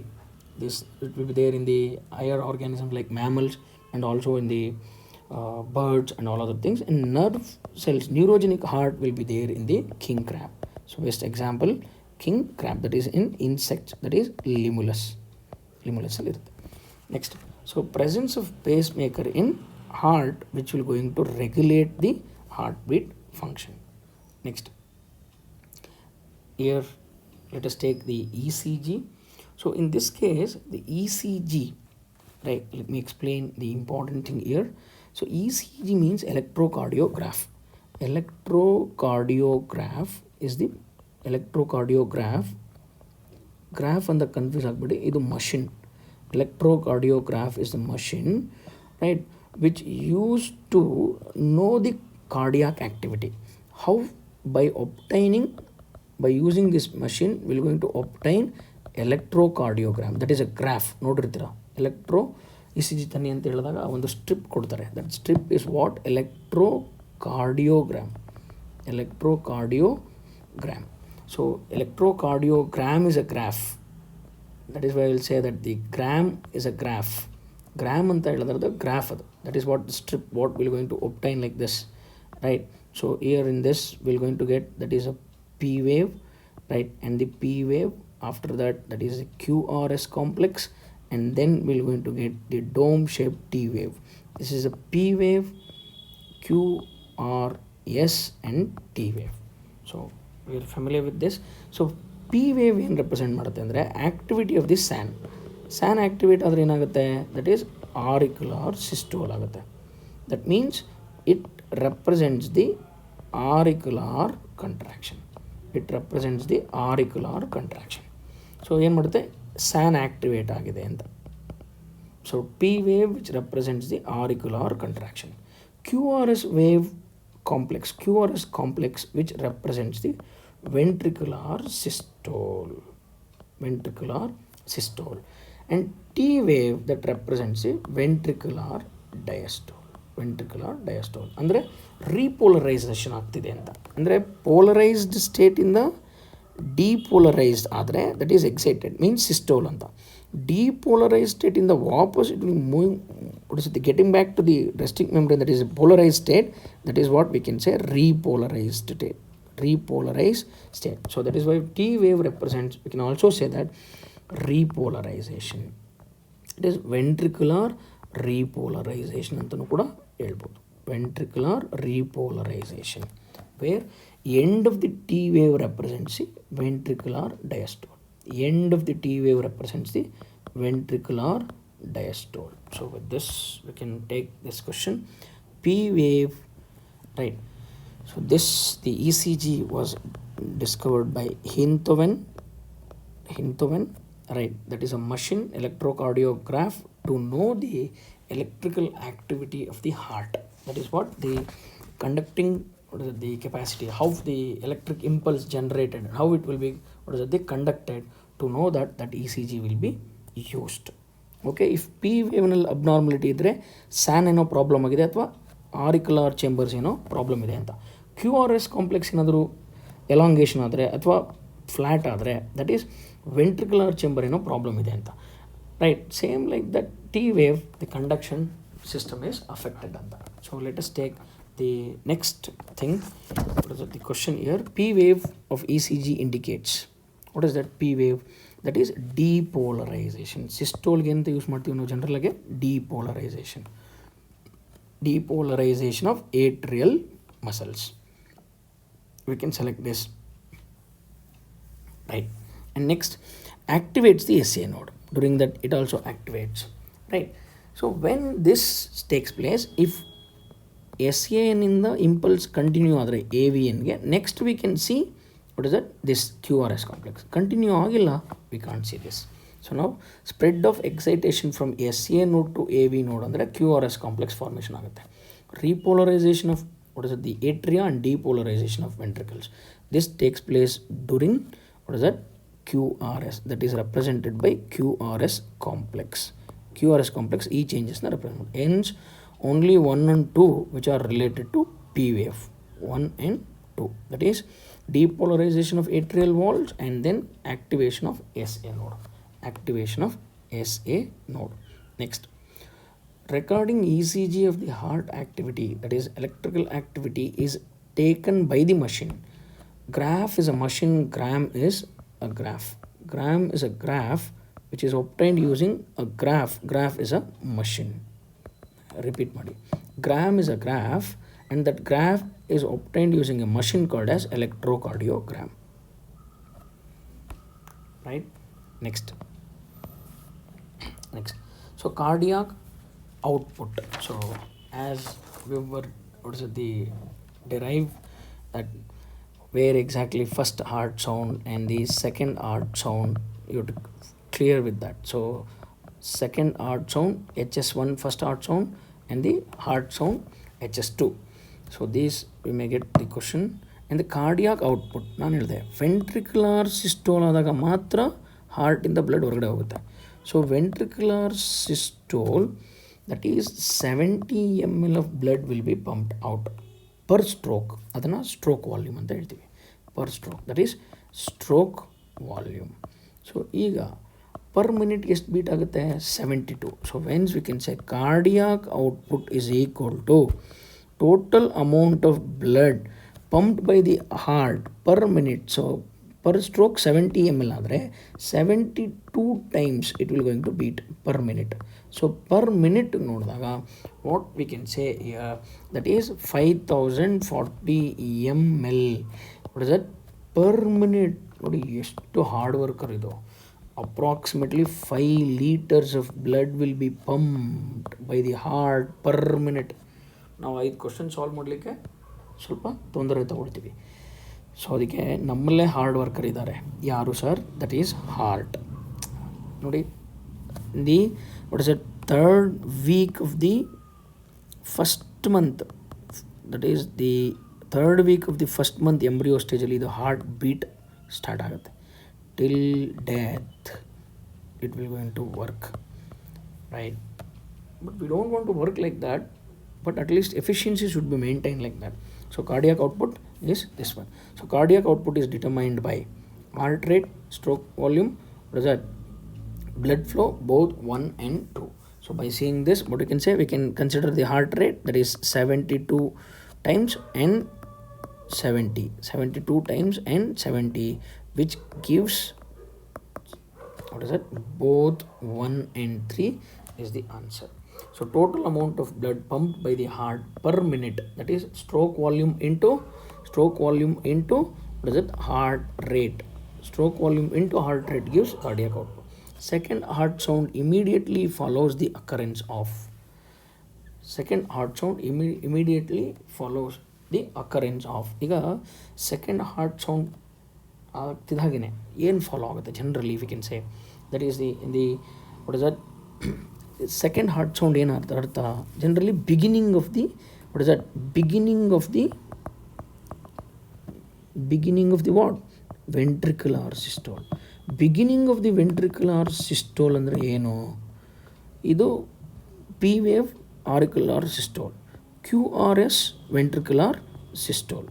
it will be there in the higher organisms like mammals and also in the birds and all other things. And nerve cells, neurogenic heart will be there in the king crab. So best example king crab, that is in insects, that is limulus. Next, so presence of pacemaker in heart which will going to regulate the heartbeat function. Next, here let us take the ECG. So in this case the ECG, right, let me explain the important thing here. So ECG means electrocardiograph is the graph and the confuse agbidi, idu machine. Electrocardiograph is the machine, right, which used to know the cardiac activity. How? By using this machine we are going to obtain electrocardiogram, that is a graph. ನೋಡಿರ್ತೀರ electro E C G ತನ್ನಿ ಅಂತ ಹೇಳಿದಾಗ ಒಂದು strip ಕೊಡ್ತಾರೆ, that strip is what electrocardiogram. So electrocardiogram is a graph, that is why I will say that the gram is a graph. Gram ಅಂತ ಹೇಳಿದ್ರೆ graph ಅದು, that is what the strip what we are going to obtain like this, right? So here in this we are going to get, that is a P wave, right, and the P wave after that is a QRS complex, and then we are going to get the dome shaped T wave. This is a P wave, QRS and T wave. So we are familiar with this. So P wave ಏನು represent ಮಾಡುತ್ತೆ ಅಂದರೆ activity of the San activate ಆದರೆ ಏನಾಗುತ್ತೆ, that is auricular systole ಆಗುತ್ತೆ. That means it represents the auricular contraction. So ಏನು ಮಾಡುತ್ತೆ, San activate ಆಗಿದೆ ಅಂತ. So P wave which represents the auricular contraction. QRS complex which represents the ventricular systole, and T wave that represents the ventricular diastole. ಅಂದರೆ repolarization ಆಗ್ತಿದೆ ಅಂತ, ಅಂದರೆ polarized ಸ್ಟೇಟಿಂದ depolarized ಆದರೆ that is excited means systole ಅಂತ. Depolarized ಸ್ಟೇಟಿಂದ ವಾಪಸ್ it will moving getting back to the resting membrane, that is polarized state, that is what we can say repolarized state. So that is why T wave represents, we can also say that repolarization, it is ventricular repolarization ಅಂತಲೂ ಕೂಡ ಹೇಳ್ಬೋದು. ventricular repolarization, where end of the T wave represents the ventricular diastole. So with this we can take this question, P wave, right. So this, the ECG was discovered by Hintoven, right? That is a machine electrocardiograph to know the electrical activity of the heart. That is what the conducting, what is it, the capacity, how the electric impulse generated, how it will be, what is it, they conducted, to know that that ECG will be used. Okay, if P ವೇವ್ನಲ್ಲಿ abnormality ಇದ್ದರೆ SAN ಏನೋ problem ಆಗಿದೆ ಅಥವಾ auricular chambers ಏನೋ problem ಇದೆ ಅಂತ. Q R S complex ಏನಾದರೂ elongation ಆದರೆ ಅಥವಾ ಫ್ಲ್ಯಾಟ್ ಆದರೆ ದಟ್ ಈಸ್ ವೆಂಟ್ರಿಕ್ಯುಲರ್ ಚೇಂಬರ್ ಏನೋ ಪ್ರಾಬ್ಲಮ್ ಇದೆ ಅಂತ. Right, same like that T wave the conduction system is affected ಅಂತ. So let us take the next thing. The question here, P wave of E C G indicates. What is that P wave? That is depolarisation. ಸಿಸ್ಟೋಲ್ಗೆ ಅಂತ use ಮಾಡ್ತೀವಿ ನಾವು ಜನರಲ್ಲಾಗೆ, ಡಿಪೋಲರೈಸೇಷನ್. Depolarization of atrial muscles. We can select this, right? And next, activates the SA node. During that, it also activates, right? So when this takes place, if SAN in the impulse continue adre AVN ge, next we can see what is that, this QRS complex. Continue agilla, we can't see this. So now spread of excitation from SA node to AV node ಅಂದರೆ QRS complex formation ಆಗುತ್ತೆ. Repolarization of what is it, the atria, and depolarization of ventricles. This takes place during what is that, QRS, that is represented by QRS complex. QRS complex ಈ changes na represent. Hence only 1 and 2 which are related to P wave, 1 and 2, that is depolarization of atrial walls and then activation of SA node. Activation of SA node. Next, recording ECG of the heart activity, that is electrical activity, is taken by the machine. Graph is a machine, gram is a graph. Gram is a graph which is obtained using a graph. Graph is a machine. Repeat madi. Gram is a graph and that graph is obtained using a machine called as electrocardiogram. Right? Next, so cardiac output. So as we were, what is it, the derive that where exactly first heart sound and the second heart sound, you have to clear with that. So second heart sound HS1 first heart sound and the heart sound HS2. So these we may get the question. And the cardiac output, ನಾನು ಹೇಳಿದೆ ventricular systole ಆದಾಗ ಮಾತ್ರ ಹಾರ್ಟಿಂದ blood ಹೊರಗಡೆ ಹೋಗುತ್ತೆ. So ventricular systole, that is 70 ml of blood will be pumped out per stroke. ಅದನ್ನು stroke volume ಅಂತ ಹೇಳ್ತೀವಿ. Per stroke, that is stroke volume. So ಈಗ ಪರ್ ಮಿನಿಟ್ ಎಷ್ಟು ಬೀಟ್ ಆಗುತ್ತೆ? 72. So hence we can say cardiac output is equal to total amount of blood pumped by the heart per minute. So per stroke 70 ml ಆದರೆ 72 times it will going to beat per minute. So per minute ನೋಡಿದಾಗ what we can say here, that is 5040 ml. what is that, per minute. ನೋಡಿ ಎಷ್ಟು hard worker ಇದು. approximately 5 liters of blood will be pumped by the heart per minute. ನಾವು 5 question solve ಮಾಡಲಿಕ್ಕೆ ಸ್ವಲ್ಪ ತೊಂದರೆ ತಗೊಳ್ತೀವಿ. So ಅದಕ್ಕೆ ನಮ್ಮಲ್ಲೇ ಹಾರ್ಡ್ ವರ್ಕರ್ ಇದ್ದಾರೆ. ಯಾರು ಸರ್? That is heart. ನೋಡಿ, the what is it, third week of the first month, that is the third week of the first month embryo ಸ್ಟೇಜಲ್ಲಿ ಇದು ಹಾರ್ಟ್ ಬೀಟ್ ಸ್ಟಾರ್ಟ್ ಆಗುತ್ತೆ. Till death it will going to work, right? But we don't want to work like that, but at least efficiency should be maintained like that. So cardiac output is this one. So cardiac output is determined by heart rate, stroke volume, what is that, blood flow, both 1 and 2. So by seeing this, what we can say, we can consider the heart rate, that is 72 times and 70, 72 times and 70, which gives, what is that, both 1 and 3 is the answer. So total amount of blood pumped by the heart per minute, that is stroke volume into what is it, heart rate. Stroke volume into heart rate gives cardiac output. Second heart sound immediately follows the occurrence of. Second heart sound immediately follows the occurrence of. ಈಗ second heart sound ಆಗ್ತಿದ್ದ ಹಾಗೆಯೇ ಏನು follow ಆಗುತ್ತೆ generally we can say that is the what is that second heart sound ಏನು ಅರ್ಥ generally beginning of the what is that beginning of the what ventricular systole. Beginning of the ventricular systole ಅಂದರೆ ಏನು? ಇದು P wave auricular systole, Q R S ventricular systole,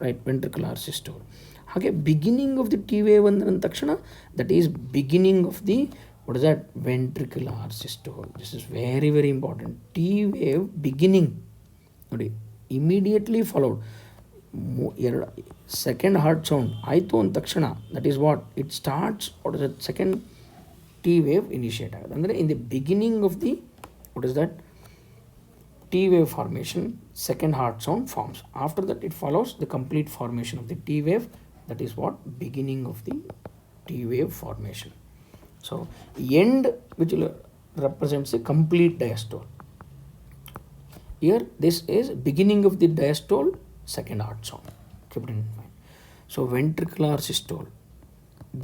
right, ventricular systole. ಹಾಗೆ beginning of the T wave ಅಂದ ತಕ್ಷಣ that is beginning of the what is that ventricular systole. This is very very important. T wave beginning ನೋಡಿ immediately followed second heart sound ಆಯಿತು ಅಂದ ತಕ್ಷಣ that is what it starts what is that second T wave initiate ಆಗುತ್ತೆ. ಅಂದರೆ in the beginning of the what is that T wave formation, second heart sound forms. After that it follows the complete formation of the T wave. That is what beginning of the T wave formation. So end which represents the complete diastole. Here this is beginning of the diastole, second heart sound. Keep it in mind. So ventricular systole,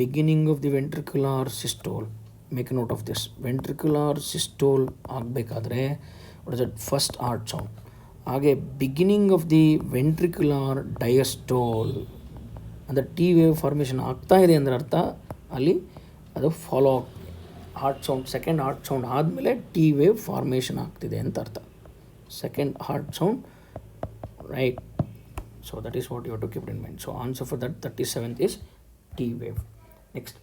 beginning of the ventricular systole. Make a note of this. Ventricular systole ಆಗಬೇಕಾದ್ರೆ what is that first heart sound. ಹಾಗೆ beginning of the ventricular ಡಯಸ್ಟೋಲ್ ಅಂದರೆ T wave formation ಆಗ್ತಾ ಇದೆ ಅಂದರೆ ಅರ್ಥ ಅಲ್ಲಿ ಅದು follow heart sound, second heart sound ಆದಮೇಲೆ ಟಿ ವೇವ್ ಫಾರ್ಮೇಷನ್ ಆಗ್ತಿದೆ ಅಂತ ಅರ್ಥ. Second heart sound, right. So that is what you have to keep in mind. So answer for that 37th is T wave. Next,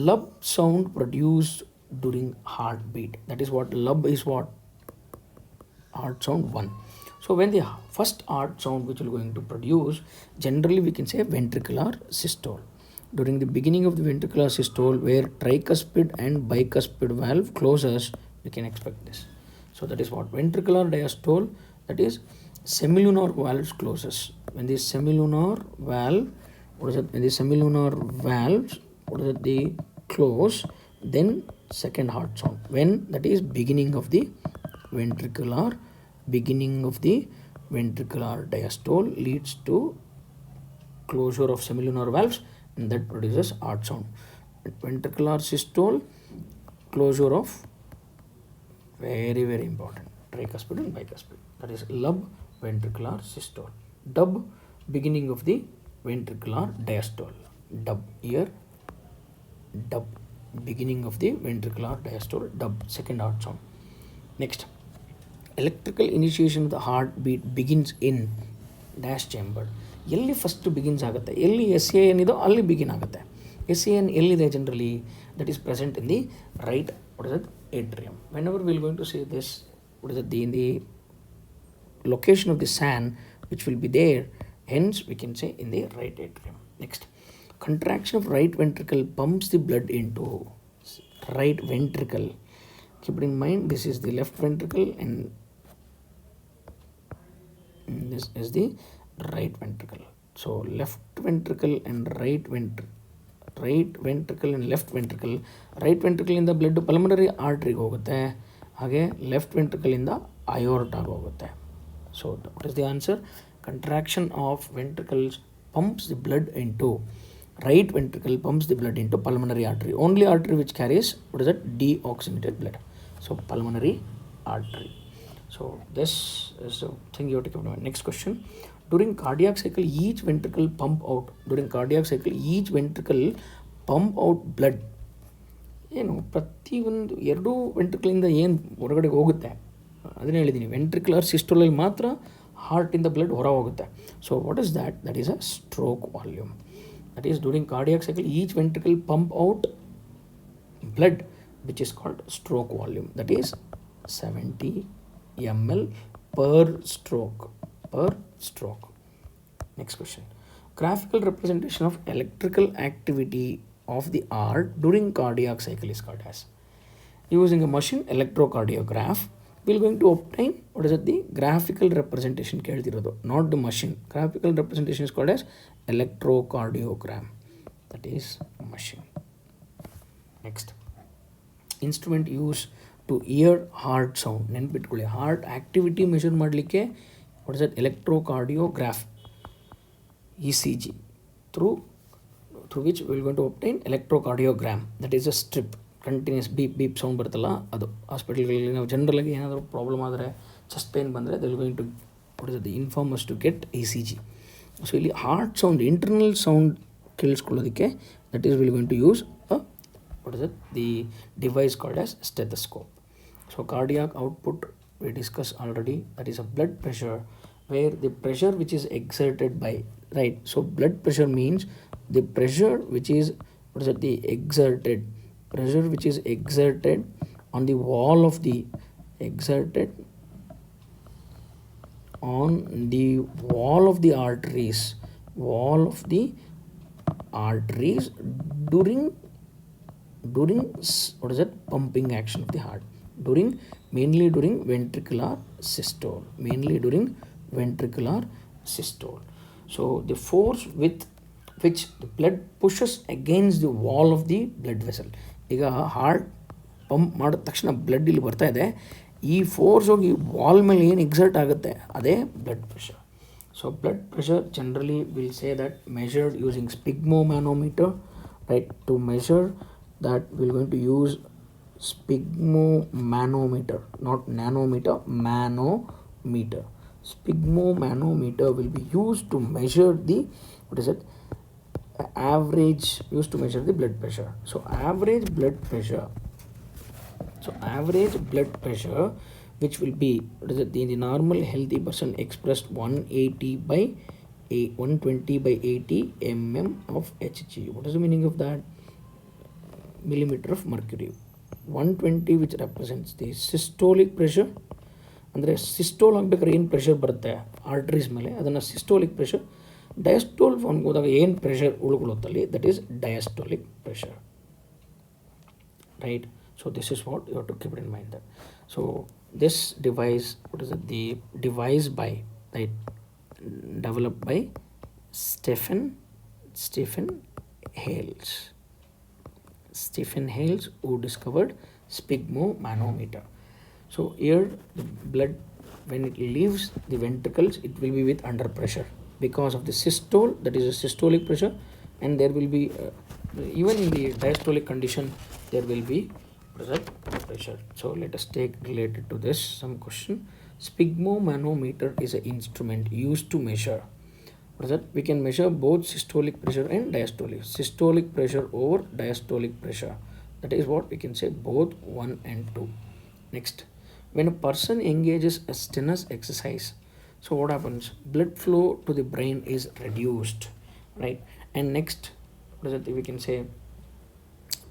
lub sound produced during heartbeat. That is what lub is, what heart sound 1. So when the first heart sound which will going to produce, generally we can say ventricular systole. During the beginning of the ventricular systole where tricuspid and bicuspid valve closes, we can expect this. So that is what ventricular diastole, that is semilunar valves closes. When the semilunar valve, what is it? When the semilunar valves, what is it? They close, then second heart sound. When that is beginning of the ventricular diastole leads to closure of semilunar valves, and that produces heart sound. Ventricular systole, closure of very very important tricuspid and bicuspid. That is lub ventricular systole. Dub, beginning of the ventricular diastole. Dub here, dub, beginning of the ventricular diastole, dub, second heart sound. Next, electrical initiation of the heartbeat begins in dash chamber. ಎಲ್ಲಿ first begins ಆಗುತ್ತೆ, ಎಲ್ಲಿ S A N ಇದೋ ಅಲ್ಲಿ begin ಆಗುತ್ತೆ. S A N ಎಲ್ಲಿದೆ ಜನರಲಿ? That is present in the right what is that atrium. Whenever will going to say this what is that in the location of the SAN which will be there, hence we can say in the right atrium. Next, contraction of right ventricle pumps the blood into right ventricle. Keep it in mind, this is the left ventricle and this is the right ventricle. So left ventricle and right ventricle and left ventricle. Right ventricle ಇಂದ blood pulmonary ಆರ್ಟ್ರಿಗೆ ಹೋಗುತ್ತೆ, ಹಾಗೆ left ventricle ಇಂದ ಅಯೋರ್ಟಾಗೆ ಹೋಗುತ್ತೆ. So what is the answer? Contraction of ventricles pumps the blood into right ventricle, pumps the blood into pulmonary artery, only artery which carries what is that deoxygenated blood. So pulmonary artery. So this is the thing you have to keep in mind. Next question, during cardiac cycle each ventricle pump out blood. ಏನು ಪ್ರತಿಯೊಂದು ಎರಡೂ ವೆಂಟ್ರಿಕಲಿಂದ ಏನು ಹೊರಗಡೆ ಹೋಗುತ್ತೆ ಅದನ್ನೇ ಹೇಳಿದ್ದೀನಿ. Ventricular ಸಿಸ್ಟೋಲಲ್ಲಿ ಮಾತ್ರ ಹಾರ್ಟಿಂದ blood ಹೊರ ಹೋಗುತ್ತೆ. So what is that? That is a stroke volume. That is, during cardiac cycle each ventricle pump out blood which is called stroke volume. That is 70 ml per stroke. Next question, graphical representation of electrical activity of the heart during cardiac cycle is called as. Using a machine electrocardiograph we are going to obtain what is it? The graphical representation ಕೇಳ್ತಿರೋದು, not the machine. Graphical representation is called as electrocardiogram. That is machine. Next, instrument used to hear heart sound. ನೆನ್ಪಿಟ್ಕೊಳ್ಳಿ, heart activity measure ಮಾಡಲಿಕ್ಕೆ what is that? Electrocardiograph, ECG. Through through which we are going to obtain electrocardiogram. That is a strip, continuous beep sound ಬರುತ್ತಲ್ಲ ಅದು. ಹಾಸ್ಪಿಟಲ್ಗಳಲ್ಲಿ ನಾವು ಜನರಲಾಗಿ ಏನಾದರೂ problem ಆದರೆ, chest pain ಬಂದರೆ they will going to what is the informs to get ECG. So ಇಲ್ಲಿ heart sound, internal sound ಕೇಳಿಸ್ಕೊಳ್ಳೋದಕ್ಕೆ that is will going to use what is it, the device called as stethoscope. So cardiac output we discussed already, that is a blood pressure, where the pressure which is exerted by, right, so blood pressure means the pressure which is, what is it, the exerted pressure which is exerted on the wall of the, exerted on the wall of the arteries, wall of the arteries during what is it, pumping action of the heart, mainly during ventricular systole, So the force with which the blood pushes against the wall of the blood vessel, ಈಗ heart pump ಮಾಡಿದ ತಕ್ಷಣ blood ಇಲ್ಲಿ ಬರ್ತಾ ಇದೆ, ಈ force ಹೋಗಿ wall ಮೇಲೆ ಏನು ಎಕ್ಸರ್ಟ್ ಆಗುತ್ತೆ ಅದೇ blood pressure. So blood pressure generally will say that measured using sphygmomanometer, right. To measure that we're going to use Spigmo Manometer, not nanometer, manometer. Spigmo Manometer will be used to measure the, what is it, average, used to measure the blood pressure. So average blood pressure which will be, what is it, the normal healthy person expressed 120 by 80 mm of Hg. What is the meaning of that? Millimeter of mercury. 120 which represents the systolic pressure, ಅಂದರೆ systole ಆಗಬೇಕಾದ್ರೆ ಏನು pressure ಬರುತ್ತೆ arteries ಮೇಲೆ, ಅದನ್ನು systolic pressure. ಡಯಾಸ್ಟೋಲ್ ಫಾರ್ಮ್ಗೆ ಹೋದಾಗ ಏನು pressure ಉಳ್ಕೊಳ್ಳುತ್ತಲ್ಲಿ, that is diastolic pressure, right. So this is what you have to keep it in mind that. So this device, what is the device by, right, developed by Stephen Hales, who discovered Spigmo Manometer. So here the blood, when it leaves the ventricles, it will be with under pressure because of the systole, that is a systolic pressure, and there will be even in the diastolic condition there will be pressure. So let us take related to this some question. Spigmo Manometer is an instrument used to measure, we can measure both systolic pressure and diastolic. Systolic pressure over diastolic pressure. That is what we can say, both 1 and 2. Next, when a person engages a strenuous exercise, so what happens? Blood flow to the brain is reduced, right? And next, what is it? We can say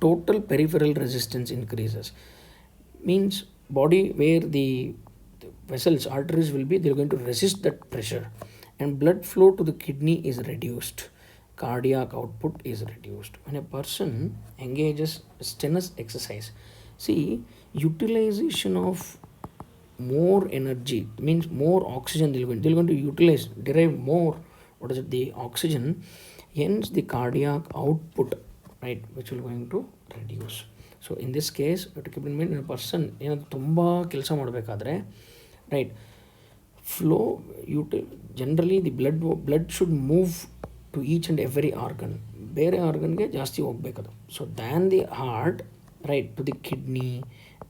total peripheral resistance increases. Means body where the vessels, arteries will be, they are going to resist that pressure. And blood flow to the kidney is reduced, cardiac output is reduced. When a person engages strenuous exercise, see, utilization of more energy means more oxygen they're going to utilize, derive more, what is it, the oxygen, hence the cardiac output, right, which will going to reduce. So in this case, you have to keep in mind, a person ಏನಾದರೂ ತುಂಬ ಕೆಲಸ ಮಾಡಬೇಕಾದ್ರೆ, right, flow, generally the blood should move to each and every organ, ಬೇರೆ ಆರ್ಗನ್ಗೆ ಜಾಸ್ತಿ ಹೋಗ್ಬೇಕದು. So than the heart, right, to the kidney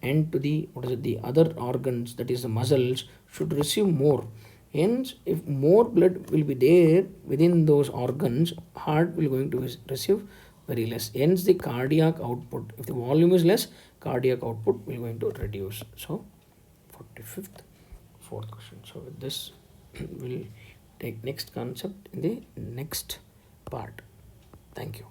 and to the, what is it, the other organs, that is the muscles, should receive more. Hence, if more blood will be there within those organs, heart will going to receive very less. Hence the cardiac output, if the volume is less, cardiac output will going to reduce. So 45th, fourth question. So with this we'll take next concept in the next part. Thank you.